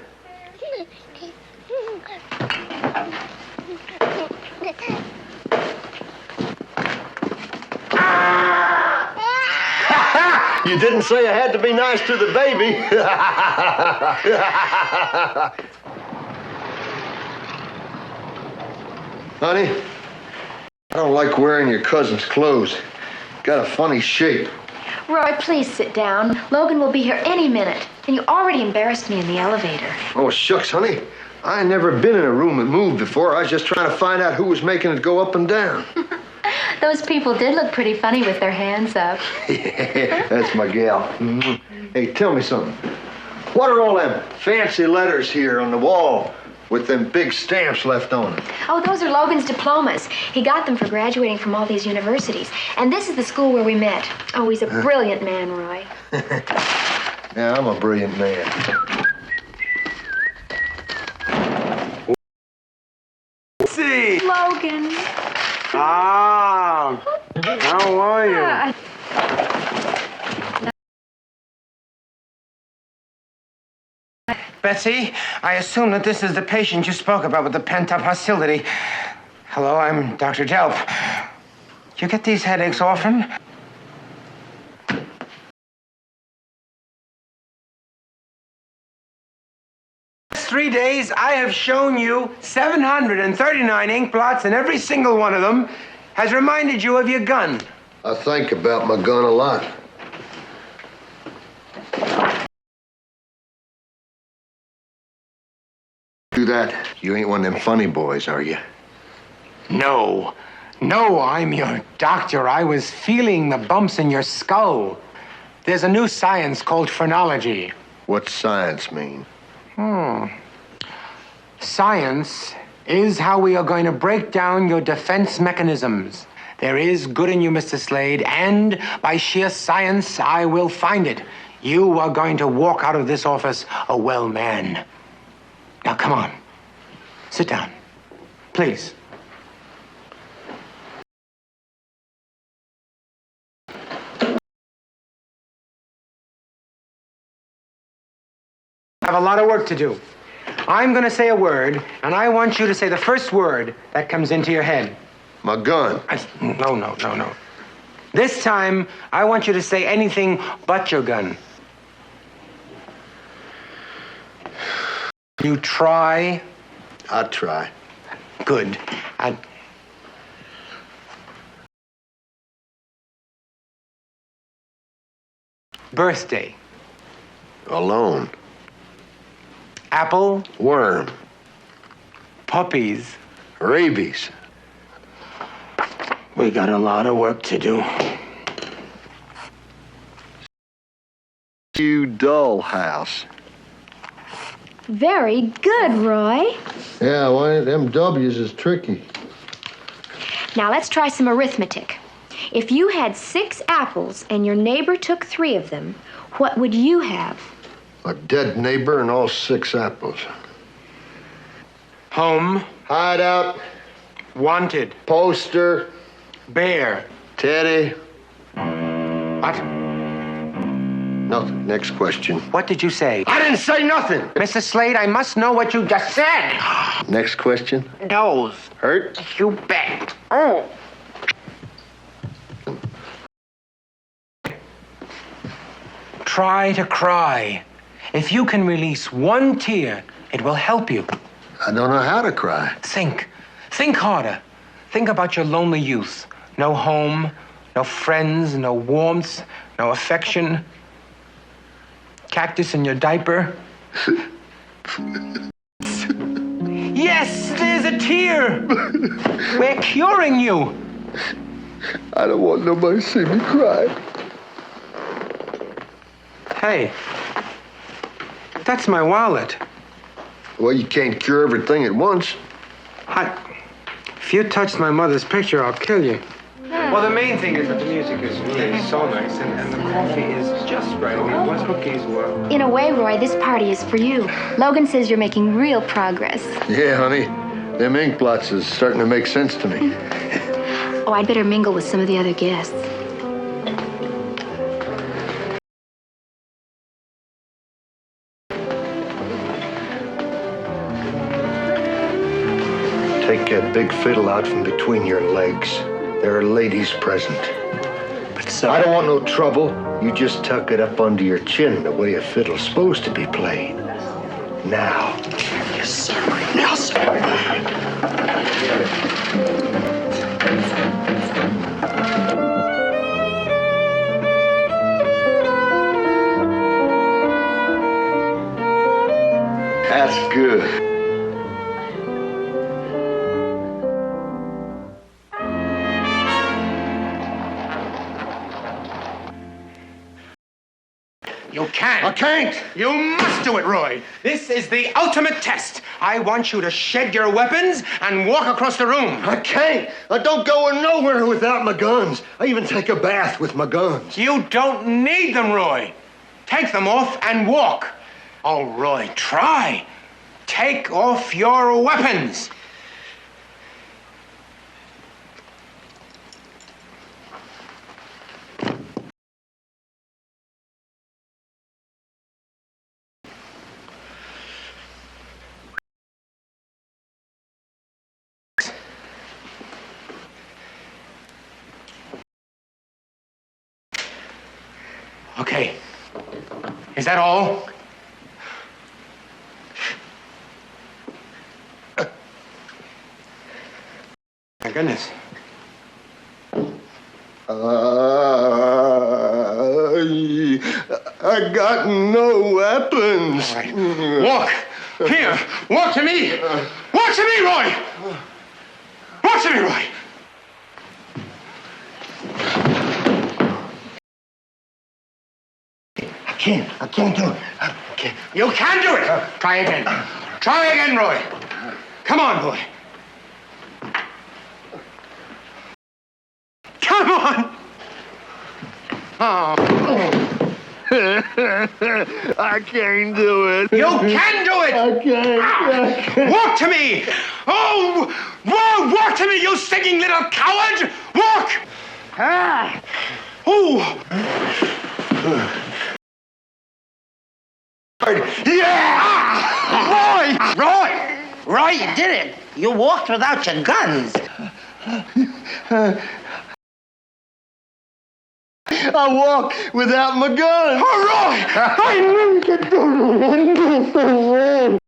You didn't say I had to be nice to the baby. Honey, I don't like wearing your cousin's clothes. Got a funny shape. Roy, please sit down. Logan will be here any minute. And you already embarrassed me in the elevator. Oh, shucks, honey. I ain't never been in a room that moved before. I was just trying to find out who was making it go up and down. Those people did look pretty funny with their hands up. Yeah, that's my gal. Mm-hmm. Hey, tell me something. What are all them fancy letters here on the wall with them big stamps left on them? Oh, those are Logan's diplomas. He got them for graduating from all these universities. And this is the school where we met. Oh, he's a brilliant man, Roy. Yeah, I'm a brilliant man. See. Logan. Ah, how are you? Betsy, I assume that this is the patient you spoke about with the pent-up hostility. Hello, I'm Dr. Delp. You get these headaches often? Last 3 days, I have shown you 739 ink blots, and every single one of them has reminded you of your gun. I think about my gun a lot. Do that. You ain't one of them funny boys, are you? No, I'm your doctor. I was feeling the bumps in your skull. There's a new science called phrenology. What's science mean? Science is how we are going to break down your defense mechanisms. There is good in you, Mr. Slade, and by sheer science, I will find it. You are going to walk out of this office a well man. Now, come on. Sit down. Please. I have a lot of work to do. I'm going to say a word, and I want you to say the first word that comes into your head. My gun. No. This time, I want you to say anything but your gun. You try? I'll try. Good. Birthday. Alone. Apple. Worm. Puppies. Rabies. We got a lot of work to do. You dull house. Very good, Roy. Yeah, well, them W's is tricky. Now let's try some arithmetic. If you had 6 apples and your neighbor took 3 of them, what would you have? A dead neighbor and all 6 apples. Home. Hideout. Wanted. Poster. Bear. Teddy. What? Nothing. Next question. What did you say? I didn't say nothing. Mr. Slade, I must know what you just said. Next question. Nose. Hurt? You bet. Oh. Try to cry. If you can release 1 tear, it will help you. I don't know how to cry. Think. Think harder. Think about your lonely youth. No home, no friends, no warmth, no affection. Cactus in your diaper. Yes, there's a tear. We're curing you. I don't want nobody to see me cry. Hey, that's my wallet. Well, you can't cure everything at once. If you touch my mother's picture, I'll kill you. Well, the main thing is that the music is really so nice, and the coffee is just right. I mean, what cookies were. In a way, Roy, this party is for you. Logan says you're making real progress. Yeah, honey. Them ink blots is starting to make sense to me. Oh, I'd better mingle with some of the other guests. Take that big fiddle out from between your legs. There are ladies present. But sir, I don't want no trouble. You just tuck it up under your chin the way a fiddle's supposed to be played. Now. Yes, sir. Yes, sir. That's good. You can't. I can't. You must do it, Roy. This is the ultimate test. I want you to shed your weapons and walk across the room. I can't. I don't go nowhere without my guns. I even take a bath with my guns. You don't need them, Roy. Take them off and walk. Oh, Roy, try. Take off your weapons. Okay. Is that all? My goodness. I got no weapons. All right. Walk. Here. Walk to me. Walk to me, Roy. Walk to me, Roy. I can't do it. Okay. You can do it. Try again. Try again, Roy. Come on, boy. Come on. Oh. I can't do it. You can do it. I can't. Walk to me. Oh, walk to me, you stinking little coward. Walk. Oh. Yeah! Roy, you did it. You walked without your guns. I walk without my guns. All right. I knew you could do it.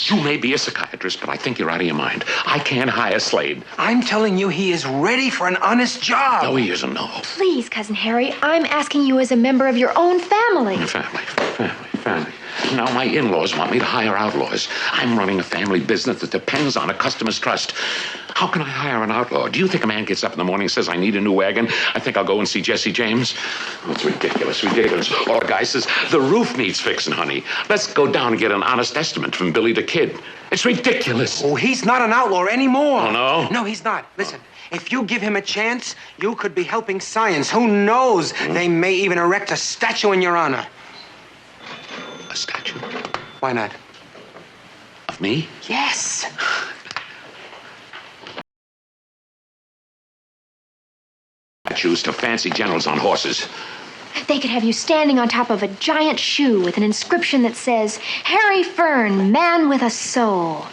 You may be a psychiatrist, but I think you're out of your mind. I can't hire Slade. I'm telling you, he is ready for an honest job. No, he isn't, no. Please, Cousin Harry, I'm asking you as a member of your own family. Family. Now, my in-laws want me to hire outlaws. I'm running a family business that depends on a customer's trust. How can I hire an outlaw? Do you think a man gets up in the morning and says, I need a new wagon? I think I'll go and see Jesse James? Oh, it's ridiculous. Or a guy says, the roof needs fixing, honey. Let's go down and get an honest estimate from Billy the Kid. It's ridiculous. Oh, he's not an outlaw anymore. Oh, no? No, he's not. Listen, if you give him a chance, you could be helping science. Who knows? They may even erect a statue in your honor. A statue? Why not? Of me? Yes. Statues to fancy generals on horses. They could have you standing on top of a giant shoe with an inscription that says, Harry Fern, man with a soul.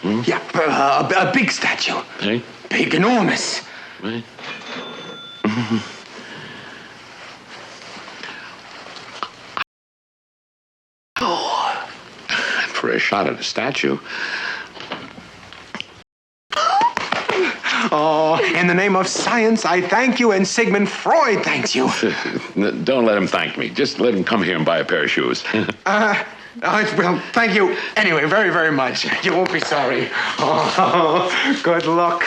Yeah, a big statue. Hey? Big, enormous. Right. Oh, for a shot at a statue. Oh, in the name of science, I thank you, and Sigmund Freud thanks you. Don't let him thank me. Just let him come here and buy a pair of shoes. Well, thank you anyway, very, very much. You won't be sorry. Oh, good luck.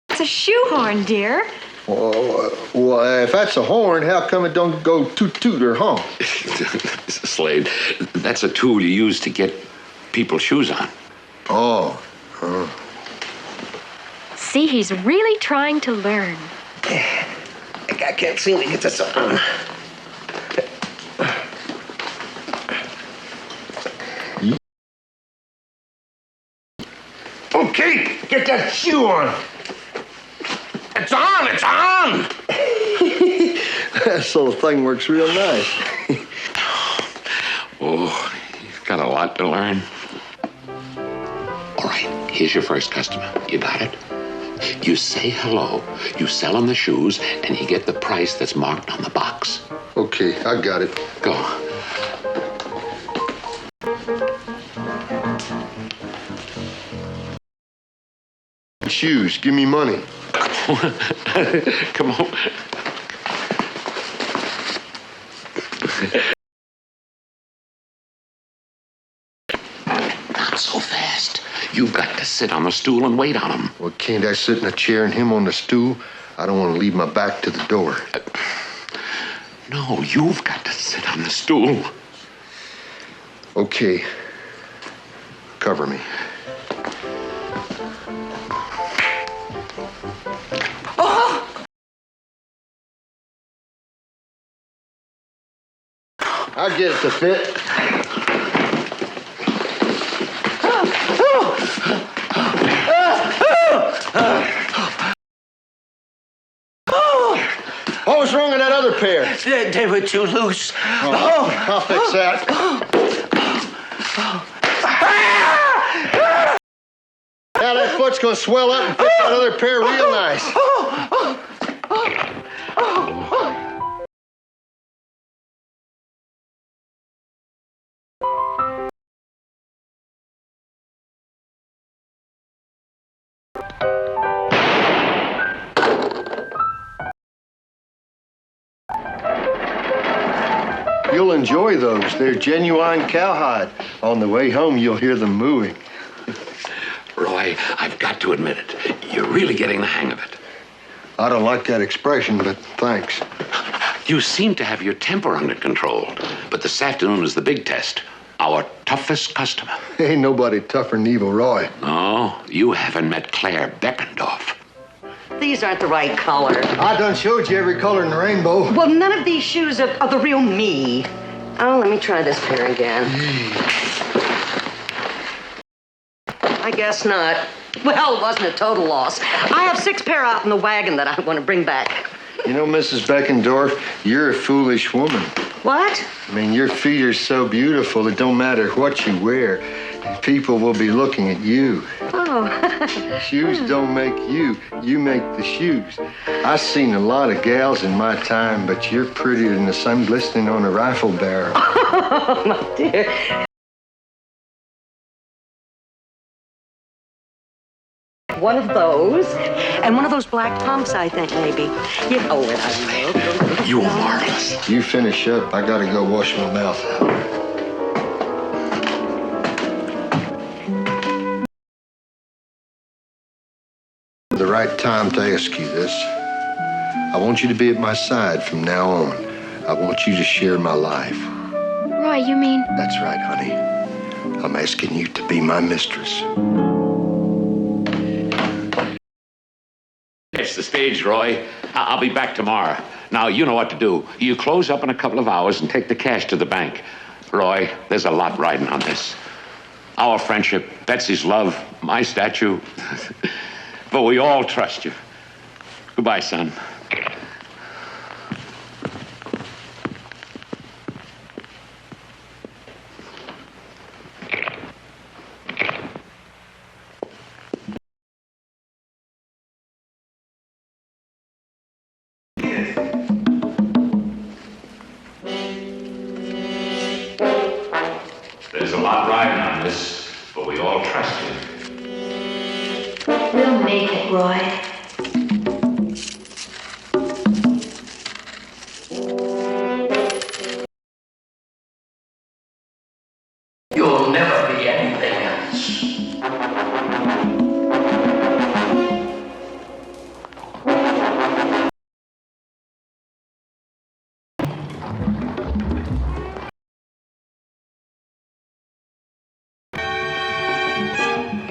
It's a shoehorn, dear. Well, if that's a horn, how come it don't go toot-toot or honk? Slade, that's a tool you use to get people's shoes on. Oh. See, he's really trying to learn. I can't seem to get this on. Okay, get that shoe on. It's on, it's on! This little thing works real nice. Oh, you've got a lot to learn. All right, here's your first customer. You got it? You say hello, you sell him the shoes, and you get the price that's marked on the box. Okay, I got it. Go. Shoes, give me money. Come on. Not so fast. You've got to sit on the stool and wait on him. Well, can't I sit in a chair and him on the stool? I don't want to leave my back to the door. No, you've got to sit on the stool. Okay. Cover me. I get it to fit. What was wrong with that other pair? They were too loose. I'll fix that. Now that foot's gonna swell up and fit that other pair real nice. You'll enjoy those. They're genuine cowhide. On the way home, you'll hear them mooing. Roy, I've got to admit it. You're really getting the hang of it. I don't like that expression, but thanks. You seem to have your temper under control. But this afternoon is the big test. Our toughest customer. Ain't nobody tougher than Evil Roy. No, you haven't met Claire Beckendorf. These aren't the right color. I done showed you every color in the rainbow. Well, none of these shoes are the real me. Oh, let me try this pair again. I guess not. Well, it wasn't a total loss. I have 6 pair out in the wagon that I want to bring back. You know, Mrs. Beckendorf, you're a foolish woman. What? I mean, your feet are so beautiful, it don't matter what you wear. People will be looking at you. Oh. Shoes don't make you. You make the shoes. I've seen a lot of gals in my time, but you're prettier than the sun glistening on a rifle barrel. Oh, my dear. One of those, and one of those black pumps, I think, maybe. You know what I love. You're marvelous. You finish up. I gotta go wash my mouth out. The right time to ask you this. I want you to be at my side from now on. I want you to share my life. Roy, you mean? That's right, honey. I'm asking you to be my mistress. Catch the stage, Roy. I'll be back tomorrow. Now, you know what to do. You close up in a couple of hours and take the cash to the bank. Roy, there's a lot riding on this. Our friendship, Betsy's love, my statue. But we all trust you. Goodbye, son. There's a lot riding on this, but we all trust you. We'll make it, Roy.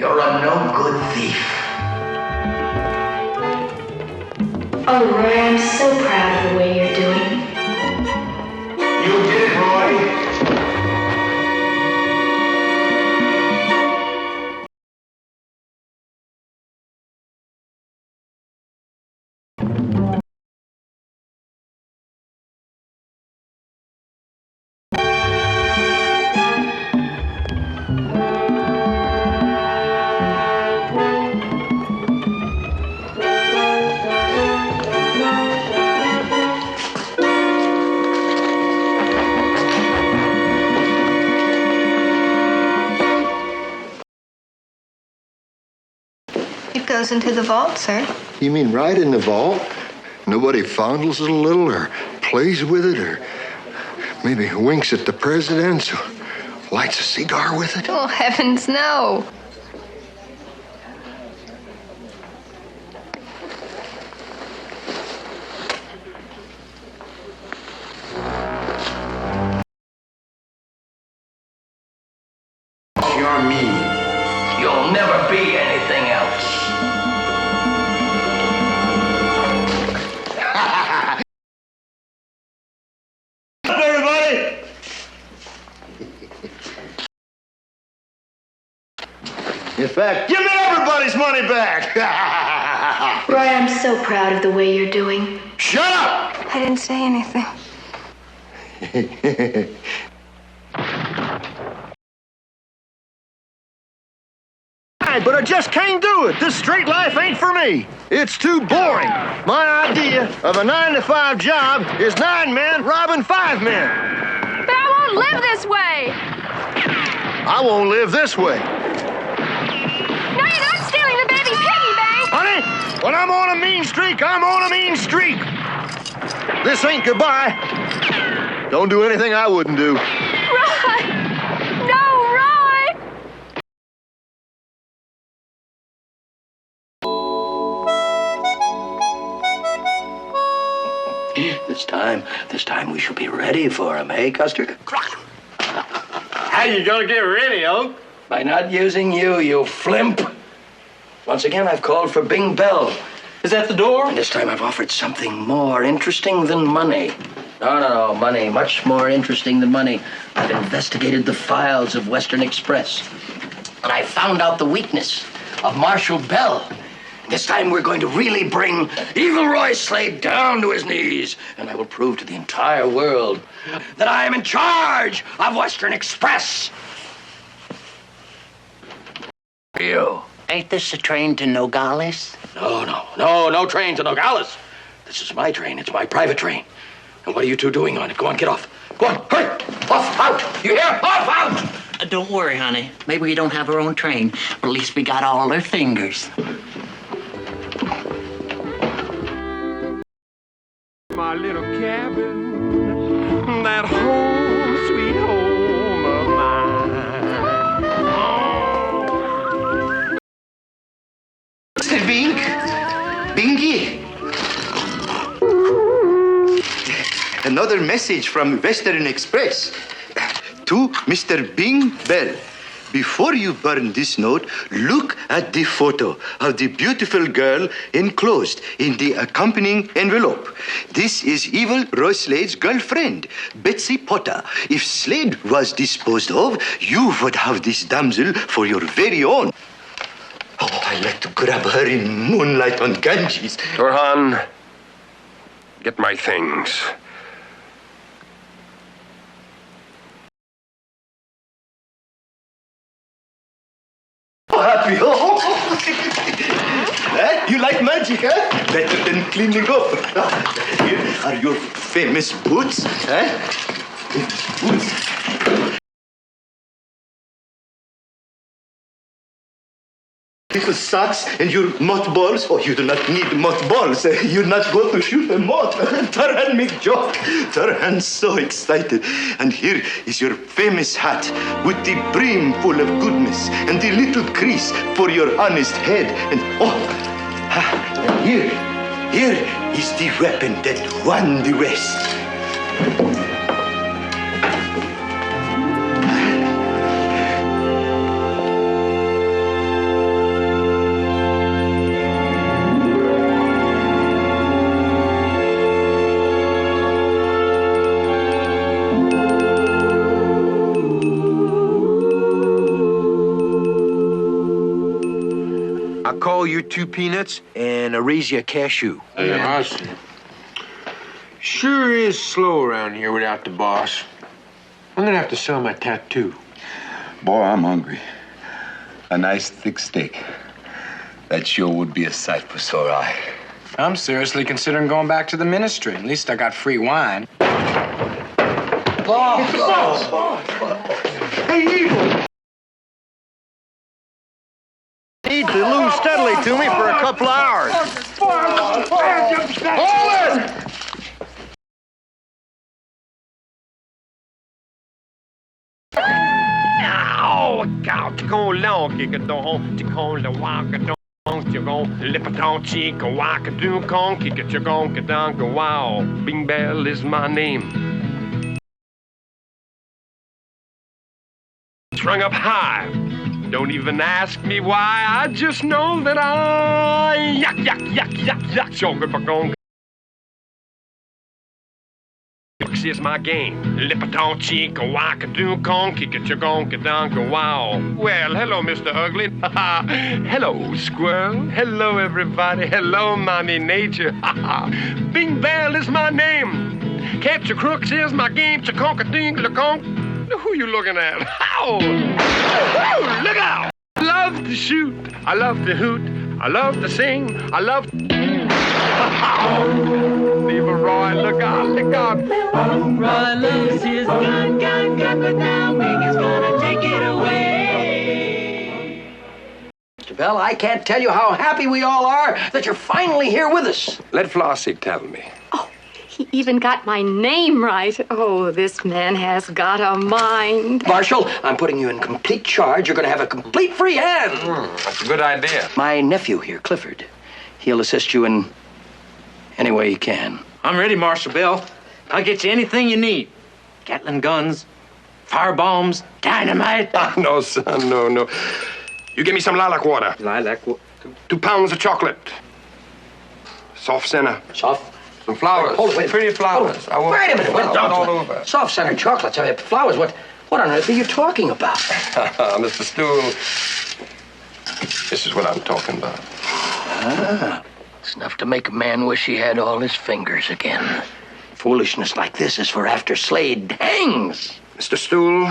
You're a no-good thief. Oh, Roy, I'm so proud of the way you're doing. You did it, Roy. It goes into the vault, sir. You mean right in the vault? Nobody fondles it a little or plays with it or maybe winks at the president or lights a cigar with it? Oh, heavens, no. You're mean. You'll never be anything else. Everybody! In fact, give me everybody's money back! Roy, I'm so proud of the way you're doing. Shut up! I didn't say anything. But I just can't do it. This street life ain't for me. It's too boring. My idea of a 9-to-5 job is 9 men robbing 5 men. But I won't live this way. I won't live this way. No, you're not stealing the baby piggy bank. Honey, when I'm on a mean streak, I'm on a mean streak. This ain't goodbye. Don't do anything I wouldn't do. Roy! No, Roy! This time we shall be ready for him, eh, Custer? How you gonna get ready, Oak? By not using you, you flimp. Once again, I've called for Bing Bell. Is that the door? And this time I've offered something more interesting than money. No, money. Much more interesting than money. I've investigated the files of Western Express. And I found out the weakness of Marshall Bell. This time we're going to really bring evil Roy Slade down to his knees. And I will prove to the entire world that I am in charge of Western Express. You. Ain't this a train to Nogales? No train to Nogales. This is my train. It's my private train. And what are you two doing on it? Go on, get off. Go on, hurry. Off, out. You hear? Off, out. Don't worry, honey. Maybe we don't have our own train, but at least we got all our fingers. My little cabin, that home, sweet home of mine. Mr. Bing? Bingy? Another message from Western Express. To Mr. Bing Bell. Before you burn this note, look at the photo of the beautiful girl enclosed in the accompanying envelope. This is evil Roy Slade's girlfriend, Betsy Potter. If Slade was disposed of, you would have this damsel for your very own. Oh, I'd like to grab her in moonlight on Ganges. Turhan, get my things. Happy. Oh. You like magic, huh? Better than cleaning up. Here are your famous boots, huh? Boots. Little socks and your mothballs. Oh, you do not need mothballs. You're not going to shoot a moth. Turhan make joke. Turhan's so excited. And here is your famous hat with the brim full of goodness and the little crease for your honest head. And and here is the weapon that won the rest. call you 2 peanuts and raise you a cashew. Yeah, I see. Sure is slow around here without the boss. I'm gonna have to sell my tattoo. Boy, I'm hungry. A nice thick steak. That sure would be a sight for sore eye. I'm seriously considering going back to the ministry. At least I got free wine. Boss! Hey, Evil! Need to lose steadily to me for a couple of hours. Hold it! Oh, God, to go long, kick it on, to go the walk it on, you go, lip it on, cheek, a walk it do, con, kick it, you go, get down, go, wow, Bing Bell is my name. Strung up high, don't even ask me why, I just know that I, yuck, choke it, gong. Is my game. Lip-a-ton cheek, a whack-a-doo con, kick it, you're gon' get down, go wow. Well, hello, Mr. Ugly. Hello, Squirrel. Hello, everybody. Hello, Mommy Nature. Bing Bell is my name. Capture crooks is my game. Cha-conk-a-ding-la-conk. Who you looking at? Ow! Woo, look out! I love to shoot. I love to hoot. I love to sing. I love Roy, look out, look out. Roy loves his gun, but now Bing is gonna take it away. Mr. Bell, I can't tell you how happy we all are that you're finally here with us. Let Flossie tell me. He even got my name right. Oh, this man has got a mind. Marshall, I'm putting you in complete charge. You're going to have a complete free hand. That's a good idea. My nephew here, Clifford, he'll assist you in any way he can. I'm ready, Marshal Bell. I'll get you anything you need. Gatling guns, fire bombs, dynamite. No, son, no. You give me some lilac water. Lilac water? 2 pounds of chocolate. Soft center. Soft? Some flowers. Hold it, wait. Pretty flowers. Wait a minute. All over. Soft center chocolates. I mean, flowers. What on earth are you talking about? Mr. Stool, this is what I'm talking about. It's enough to make a man wish he had all his fingers again. Foolishness like this is for after Slade hangs. Mr. Stool,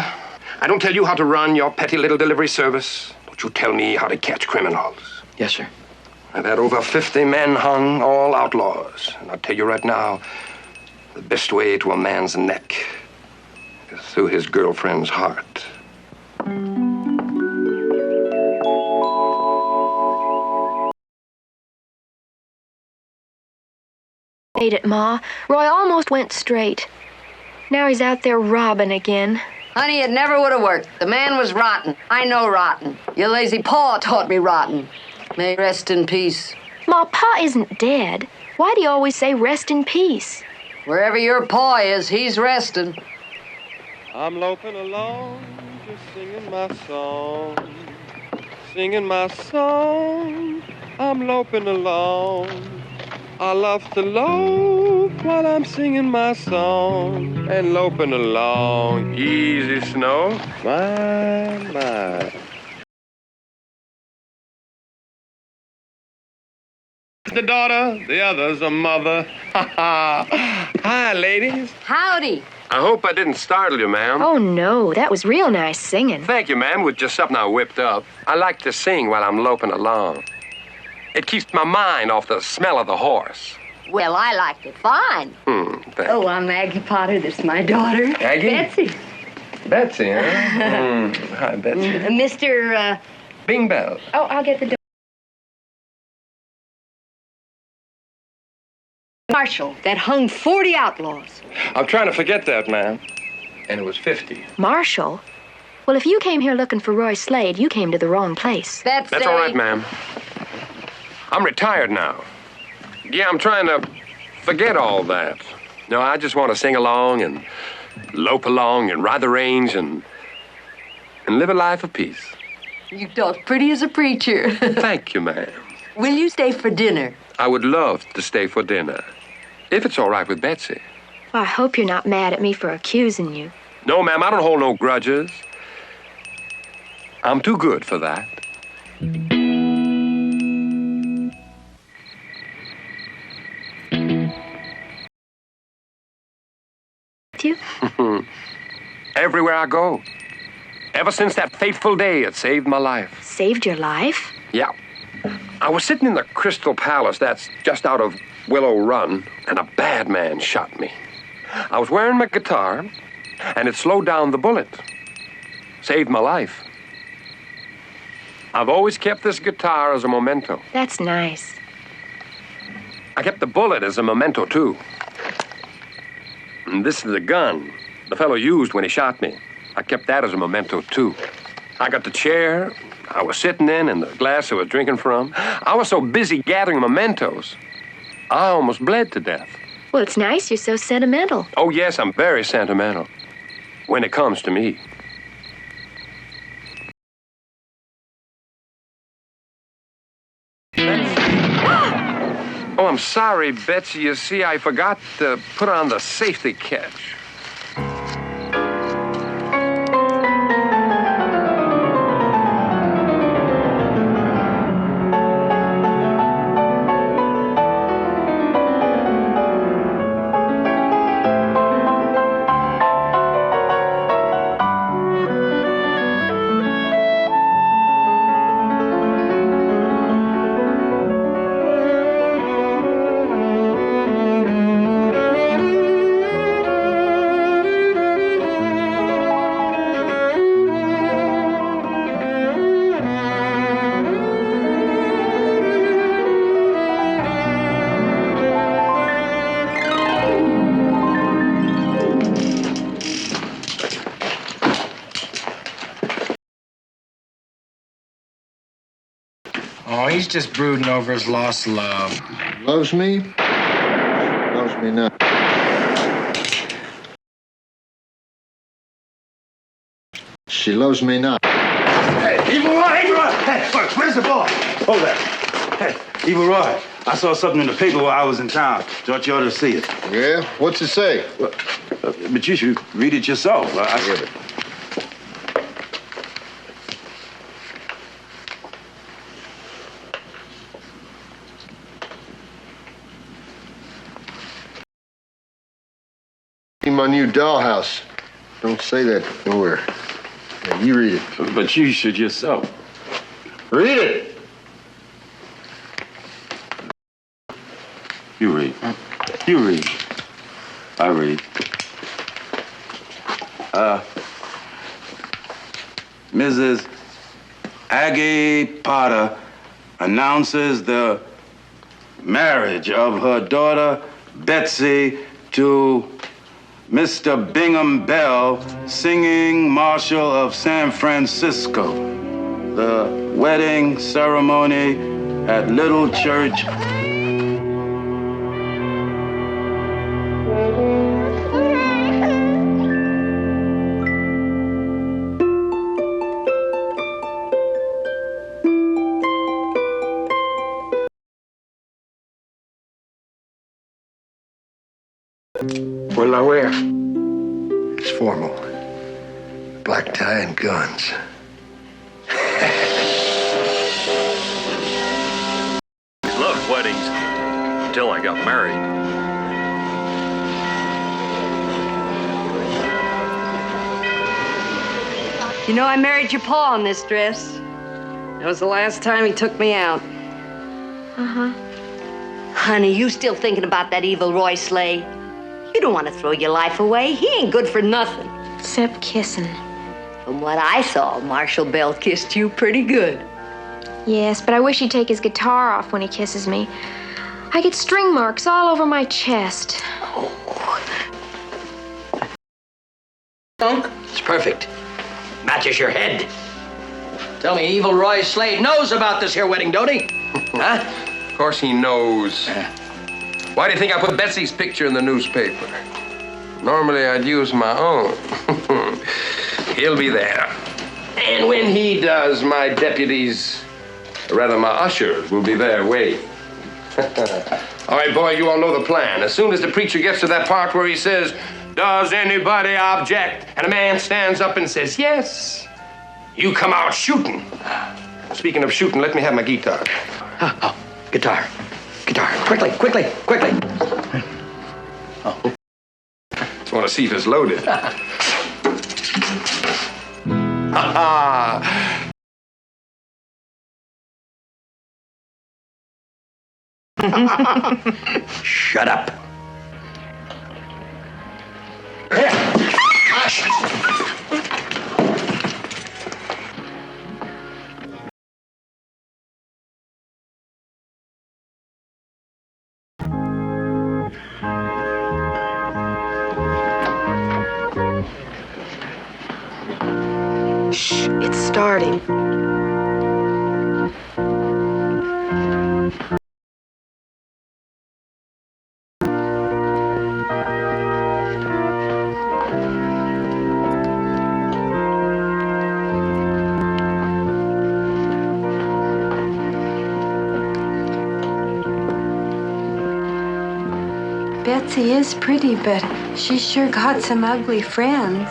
I don't tell you how to run your petty little delivery service. Don't you tell me how to catch criminals. Yes, sir. I've had over 50 men hung, all outlaws. And I'll tell you right now, the best way to a man's neck is through his girlfriend's heart. Ate it, Ma. Roy almost went straight. Now he's out there robbing again. Honey, it never would have worked. The man was rotten. I know rotten. Your lazy paw taught me rotten. May he rest in peace. Ma, Pa isn't dead. Why do you always say rest in peace? Wherever your paw is, he's resting. I'm loping along, just singing my song. Singing my song, I'm loping along. I love to lope while I'm singing my song and loping along. Easy, Snow. My. The daughter, the other's a mother. Hi, ladies. Howdy. I hope I didn't startle you, ma'am. Oh, no, that was real nice singing. Thank you, ma'am, with just something I whipped up. I like to sing while I'm loping along. It keeps my mind off the smell of the horse. Well, I liked it fine. Oh, I'm Maggie Potter. This is my daughter. Maggie? Betsy. Betsy, huh? Hi, Betsy. Mr. Bing Bell. Oh, I'll get the door. Marshall, that hung 40 outlaws. I'm trying to forget that, ma'am. And it was 50. Marshall? Well, if you came here looking for Roy Slade, you came to the wrong place. That's all right, ma'am. I'm retired now. Yeah, I'm trying to forget all that. No, I just want to sing along and lope along and ride the range and live a life of peace. You talk pretty as a preacher. Thank you, ma'am. Will you stay for dinner? I would love to stay for dinner, if it's all right with Betsy. Well, I hope you're not mad at me for accusing you. No, ma'am, I don't hold no grudges. I'm too good for that. everywhere I go. Ever since that fateful day, it saved my life. Saved your life? Yeah. I was sitting in the Crystal Palace, that's just out of Willow Run, and a bad man shot me. I was wearing my guitar, and it slowed down the bullet. Saved my life. I've always kept this guitar as a memento. That's nice. I kept the bullet as a memento, too. And this is the gun the fellow used when he shot me. I kept that as a memento, too. I got the chair I was sitting in and the glass I was drinking from. I was so busy gathering mementos, I almost bled to death. Well, it's nice you're so sentimental. Oh, yes, I'm very sentimental when it comes to me. Oh, I'm sorry, Betsy. You see, I forgot to put on the safety catch. Oh, he's just brooding over his lost love. Loves me? Loves me not. She loves me not. Hey, Evil Roy! Evil Roy! Hey, look, where's the boy? Hold that. Hey, Evil Roy, I saw something in the paper while I was in town. Thought you ought to see it. Yeah? What's it say? But you should read it yourself. I read it. My new dollhouse. Don't say that nowhere. Yeah, you read it. But you should yourself. Read it. You read. You read. I read. Mrs. Aggie Potter announces the marriage of her daughter, Betsy, to Mr. Bingham Bell, singing Marshall of San Francisco. The wedding ceremony at Little Church. What'll I wear? It's formal. Black tie and guns. I loved weddings until I got married. You know, I married your pa in this dress. That was the last time he took me out. Uh-huh. Honey, you still thinking about that evil Roy Slade? You don't want to throw your life away. He ain't good for nothing. Except kissing. From what I saw, Marshall Bell kissed you pretty good. Yes, but I wish he'd take his guitar off when he kisses me. I get string marks all over my chest. Dunk? It's perfect. Matches your head. Tell me, evil Roy Slade knows about this here wedding, don't he? Huh? Of course he knows. Why do you think I put Betsy's picture in the newspaper? Normally I'd use my own. He'll be there. And when he does, my deputies, or rather my ushers, will be there waiting. All right, boy, you all know the plan. As soon as the preacher gets to that part where he says, "Does anybody object?" and a man stands up and says, "Yes," you come out shooting. Speaking of shooting, let me have my guitar. Oh, guitar. Guitar. Quickly, quickly, quickly. Oh. Just want to see if it's loaded. Ha ha! Shut up. Shh, it's starting. Betsy is pretty, but she's sure got some ugly friends.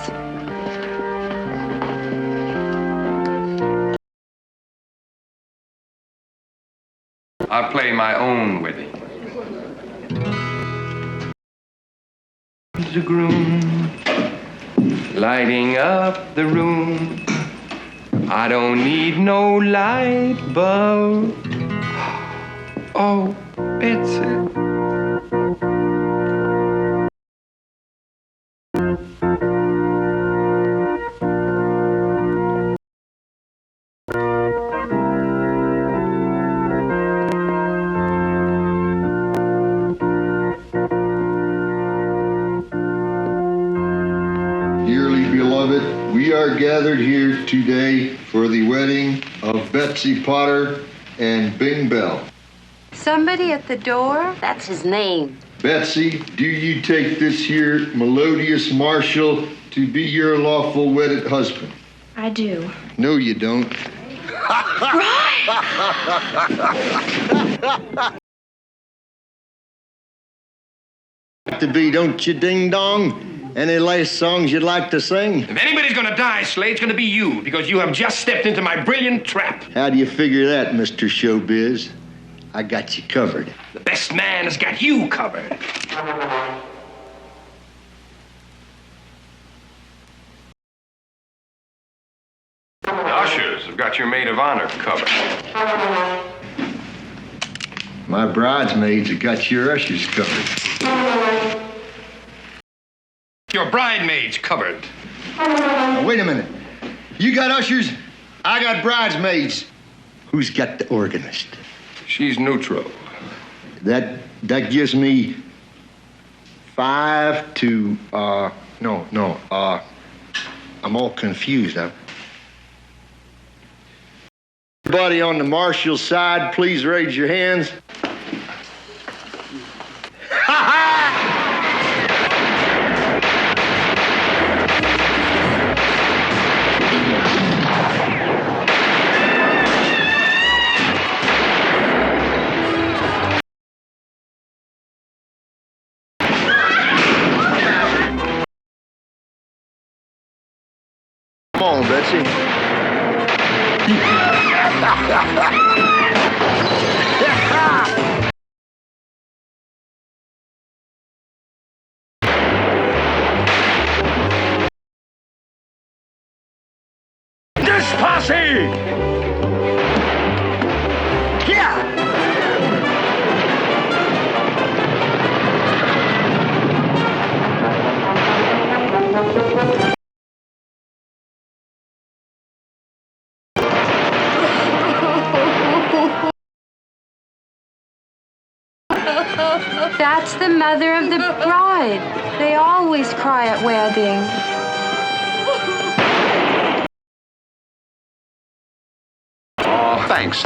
I play my own wedding. The groom, lighting up the room. I don't need no light bulb. Oh, Betsy. Dearly beloved, we are gathered here today for the wedding of Betsy Potter and Bing Bell. Somebody at the door? That's his name. Betsy, do you take this here melodious Marshall to be your lawful wedded husband? I do. No, you don't. To be, don't you, ding dong? Any last songs you'd like to sing? If anybody's gonna die, Slade, it's gonna be you, because you have just stepped into my brilliant trap. How do you figure that, Mr. Showbiz? I got you covered. The best man has got you covered. The ushers have got your maid of honor covered. My bridesmaids have got your ushers covered. Your bridesmaids covered. Now, wait a minute. You got ushers, I got bridesmaids. Who's got the organist? She's neutral. That gives me 5 to, I'm all confused. Everybody on the Marshall side, please raise your hands. Come on, Betsy. This posse! That's the mother of the bride. They always cry at weddings. Oh, thanks.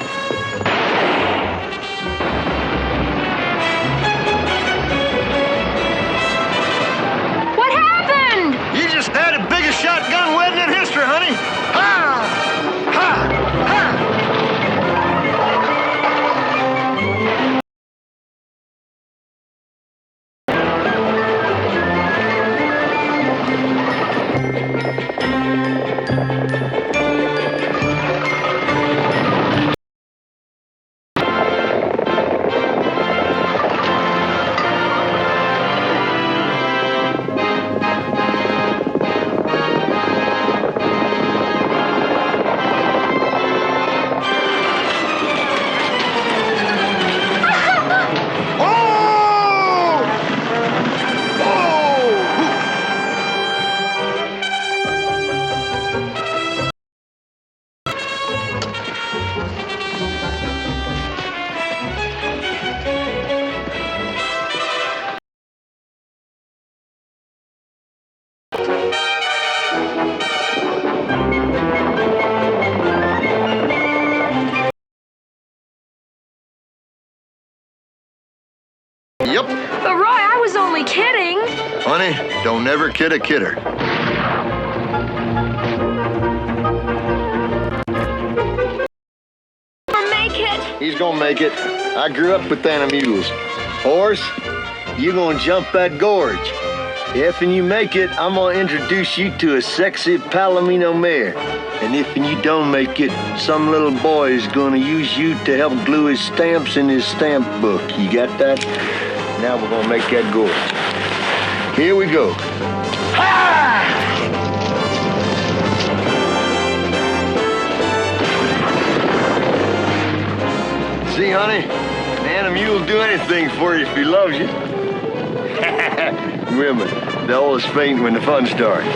Yep. But Roy, I was only kidding. Honey, don't never kid a kidder. Make it. He's gonna make it. I grew up with animals. Horse, you gonna jump that gorge. If and you make it, I'm gonna introduce you to a sexy Palomino mare. And if and you don't make it, some little boy is gonna use you to help glue his stamps in his stamp book. You got that? Now we're gonna make that gorge. Here we go. See, honey, an animal will do anything for you if he loves you. Women, they always faint when the fun starts.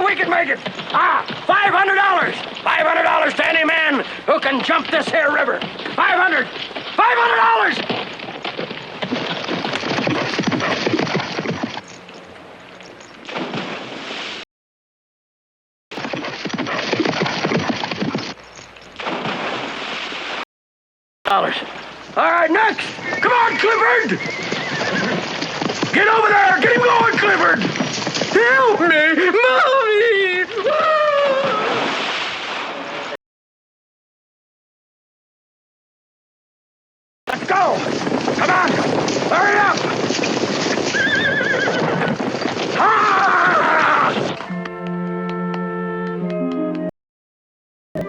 We can make it. $500. $500 to any man who can jump this here river. $500. $500. All right, next. Come on, Clifford. Get over there. Get him going, Clifford. Help me, Mommy. Let's go. Come on. Hurry up.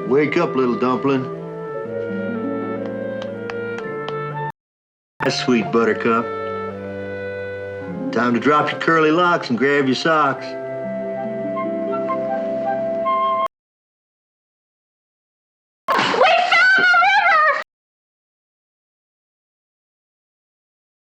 Wake up, little dumpling. That's sweet, Buttercup. Time to drop your curly locks and grab your socks. We fell in the river!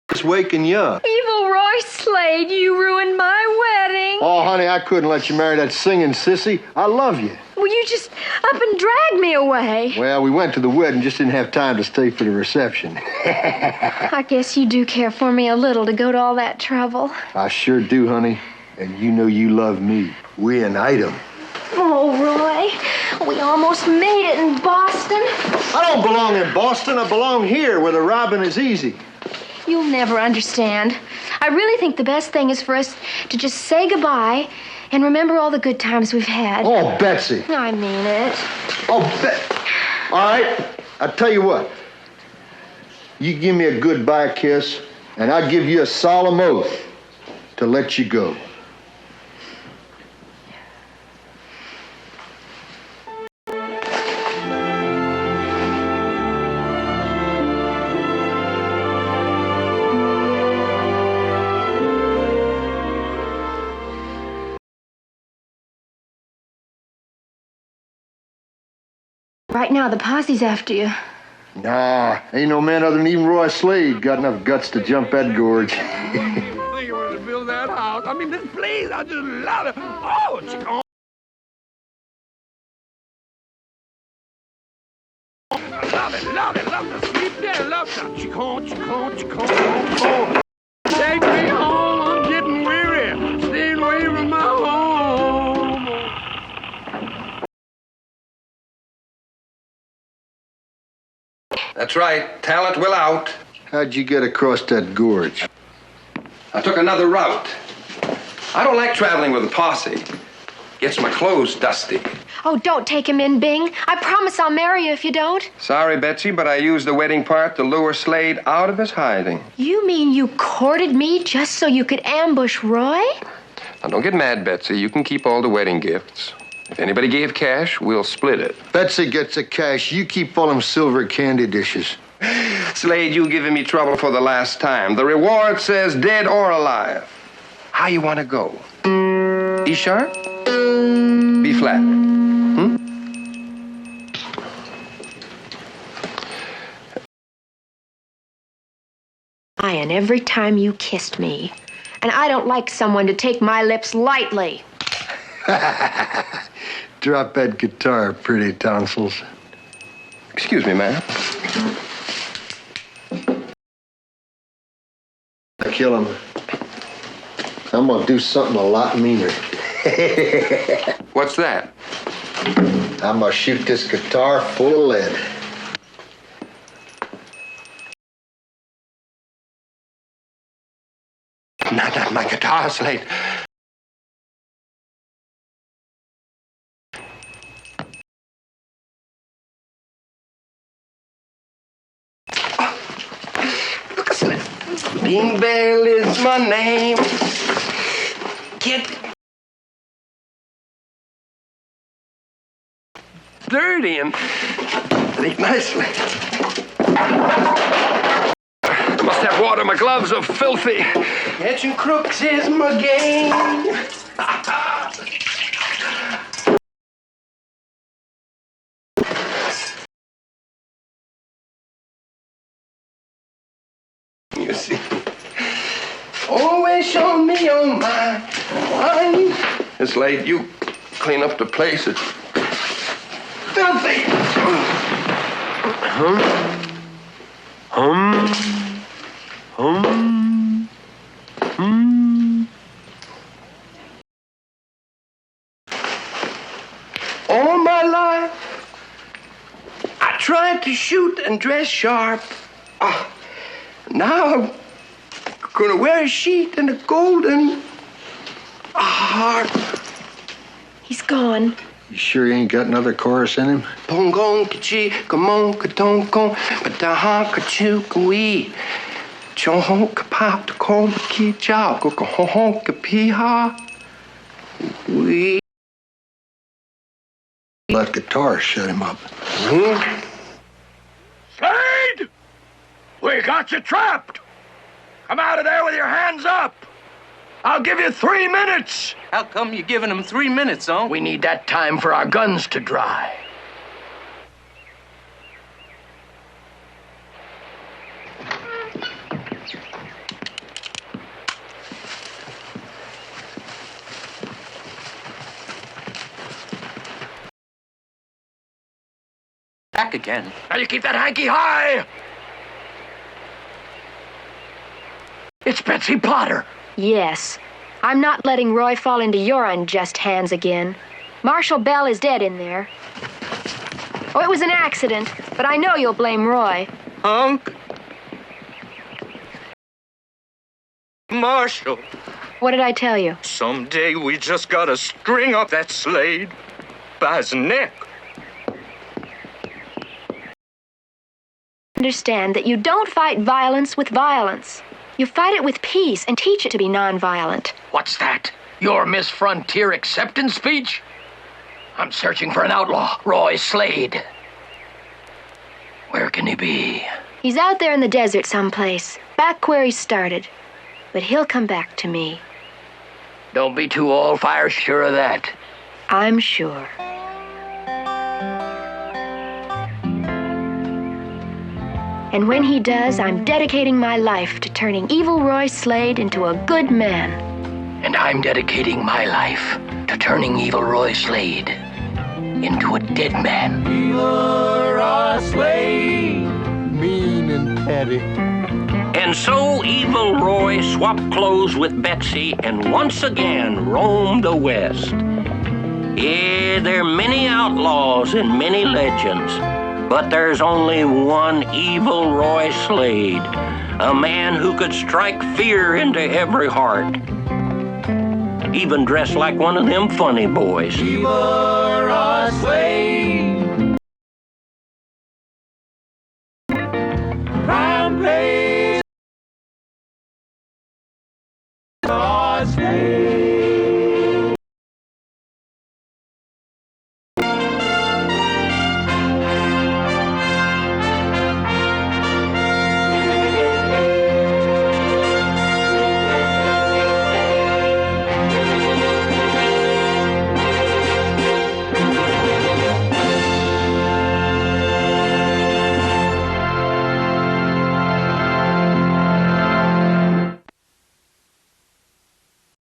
It's waking you up. Evil Roy Slade, you ruined my wedding. Oh, honey, I couldn't let you marry that singing sissy. I love you. Well, you just up and dragged me away. Well, we went to the wedding, just didn't have time to stay for the reception. I guess you do care for me a little to go to all that trouble. I sure do, honey. And you know you love me. We an item. Oh, Roy, we almost made it in Boston. I don't belong in Boston. I belong here where the robbing is easy. You'll never understand. I really think the best thing is for us to just say goodbye and remember all the good times we've had. Oh, Betsy. I mean it. Oh, all right. I'll tell you what. You give me a goodbye kiss, and I'll give you a solemn oath to let you go. Right now, the posse's after you. Nah, ain't no man other than even Roy Slade got enough guts to jump that gorge. Thinking when to build that house. I mean, this place, I just love it. Oh, chicken. Love it, love to sleep there, love to chicken. Take me home, I'm getting weary, staying away from my home. That's right, talent will out. How'd you get across that gorge? I took another route. I don't like traveling with a posse. Gets my clothes dusty. Oh, don't take him in, Bing. I promise I'll marry you if you don't. Sorry, Betsy, but I used the wedding part to lure Slade out of his hiding. You mean you courted me just so you could ambush Roy? Now, don't get mad, Betsy. You can keep all the wedding gifts. If anybody gave cash, we'll split it. Betsy gets the cash. You keep all them silver candy dishes. Slade, you giving me trouble for the last time. The reward says dead or alive. How you want to go? E sharp? B flat? And every time you kissed me. And I don't like someone to take my lips lightly. Drop that guitar, pretty tonsils. Excuse me, ma'am. Kill him. I'm gonna do something a lot meaner. What's that? I'm gonna shoot this guitar full of lead. Not my guitar, Slade. Look, Slade. Bean Bell is my name. Kid. Dirty and sleep nicely. I must have water. My gloves are filthy. Catching crooks is my game. You see, always show me on my mind. It's late. You clean up the place. It's filthy. All my life, I tried to shoot and dress sharp. Now I'm gonna wear a sheet and a golden heart. He's gone. You sure you ain't got another chorus in him? Pongon kachi, kamon katonko, pataha kachu kawi. Chon kapap to kom ki chow, go hon kapiha. We. That guitar shut him up. Slade! We got you trapped! Come out of there with your hands up! I'll give you 3 minutes! How come you're giving him 3 minutes, huh? We need that time for our guns to dry. Back again. Now you keep that hanky high! It's Betsy Potter. Yes. I'm not letting Roy fall into your unjust hands again. Marshall Bell is dead in there. Oh, it was an accident, but I know you'll blame Roy. Hunk. Marshall. What did I tell you? Someday we just gotta string up that Slade by his neck. Understand that you don't fight violence with violence. You fight it with peace and teach it to be nonviolent. What's that? Your Miss Frontier acceptance speech? I'm searching for an outlaw, Roy Slade. Where can he be? He's out there in the desert someplace, back where he started. But he'll come back to me. Don't be too all-fire sure of that. I'm sure. And when he does, I'm dedicating my life to turning evil Roy Slade into a good man. And I'm dedicating my life to turning evil Roy Slade into a dead man. Evil Roy Slade, mean and petty. And so evil Roy swapped clothes with Betsy and once again roamed the West. Yeah, there are many outlaws and many legends, but there's only one evil Roy Slade, a man who could strike fear into every heart, even dressed like one of them funny boys. Evil Roy Slade. Crime pays. Roy Slade.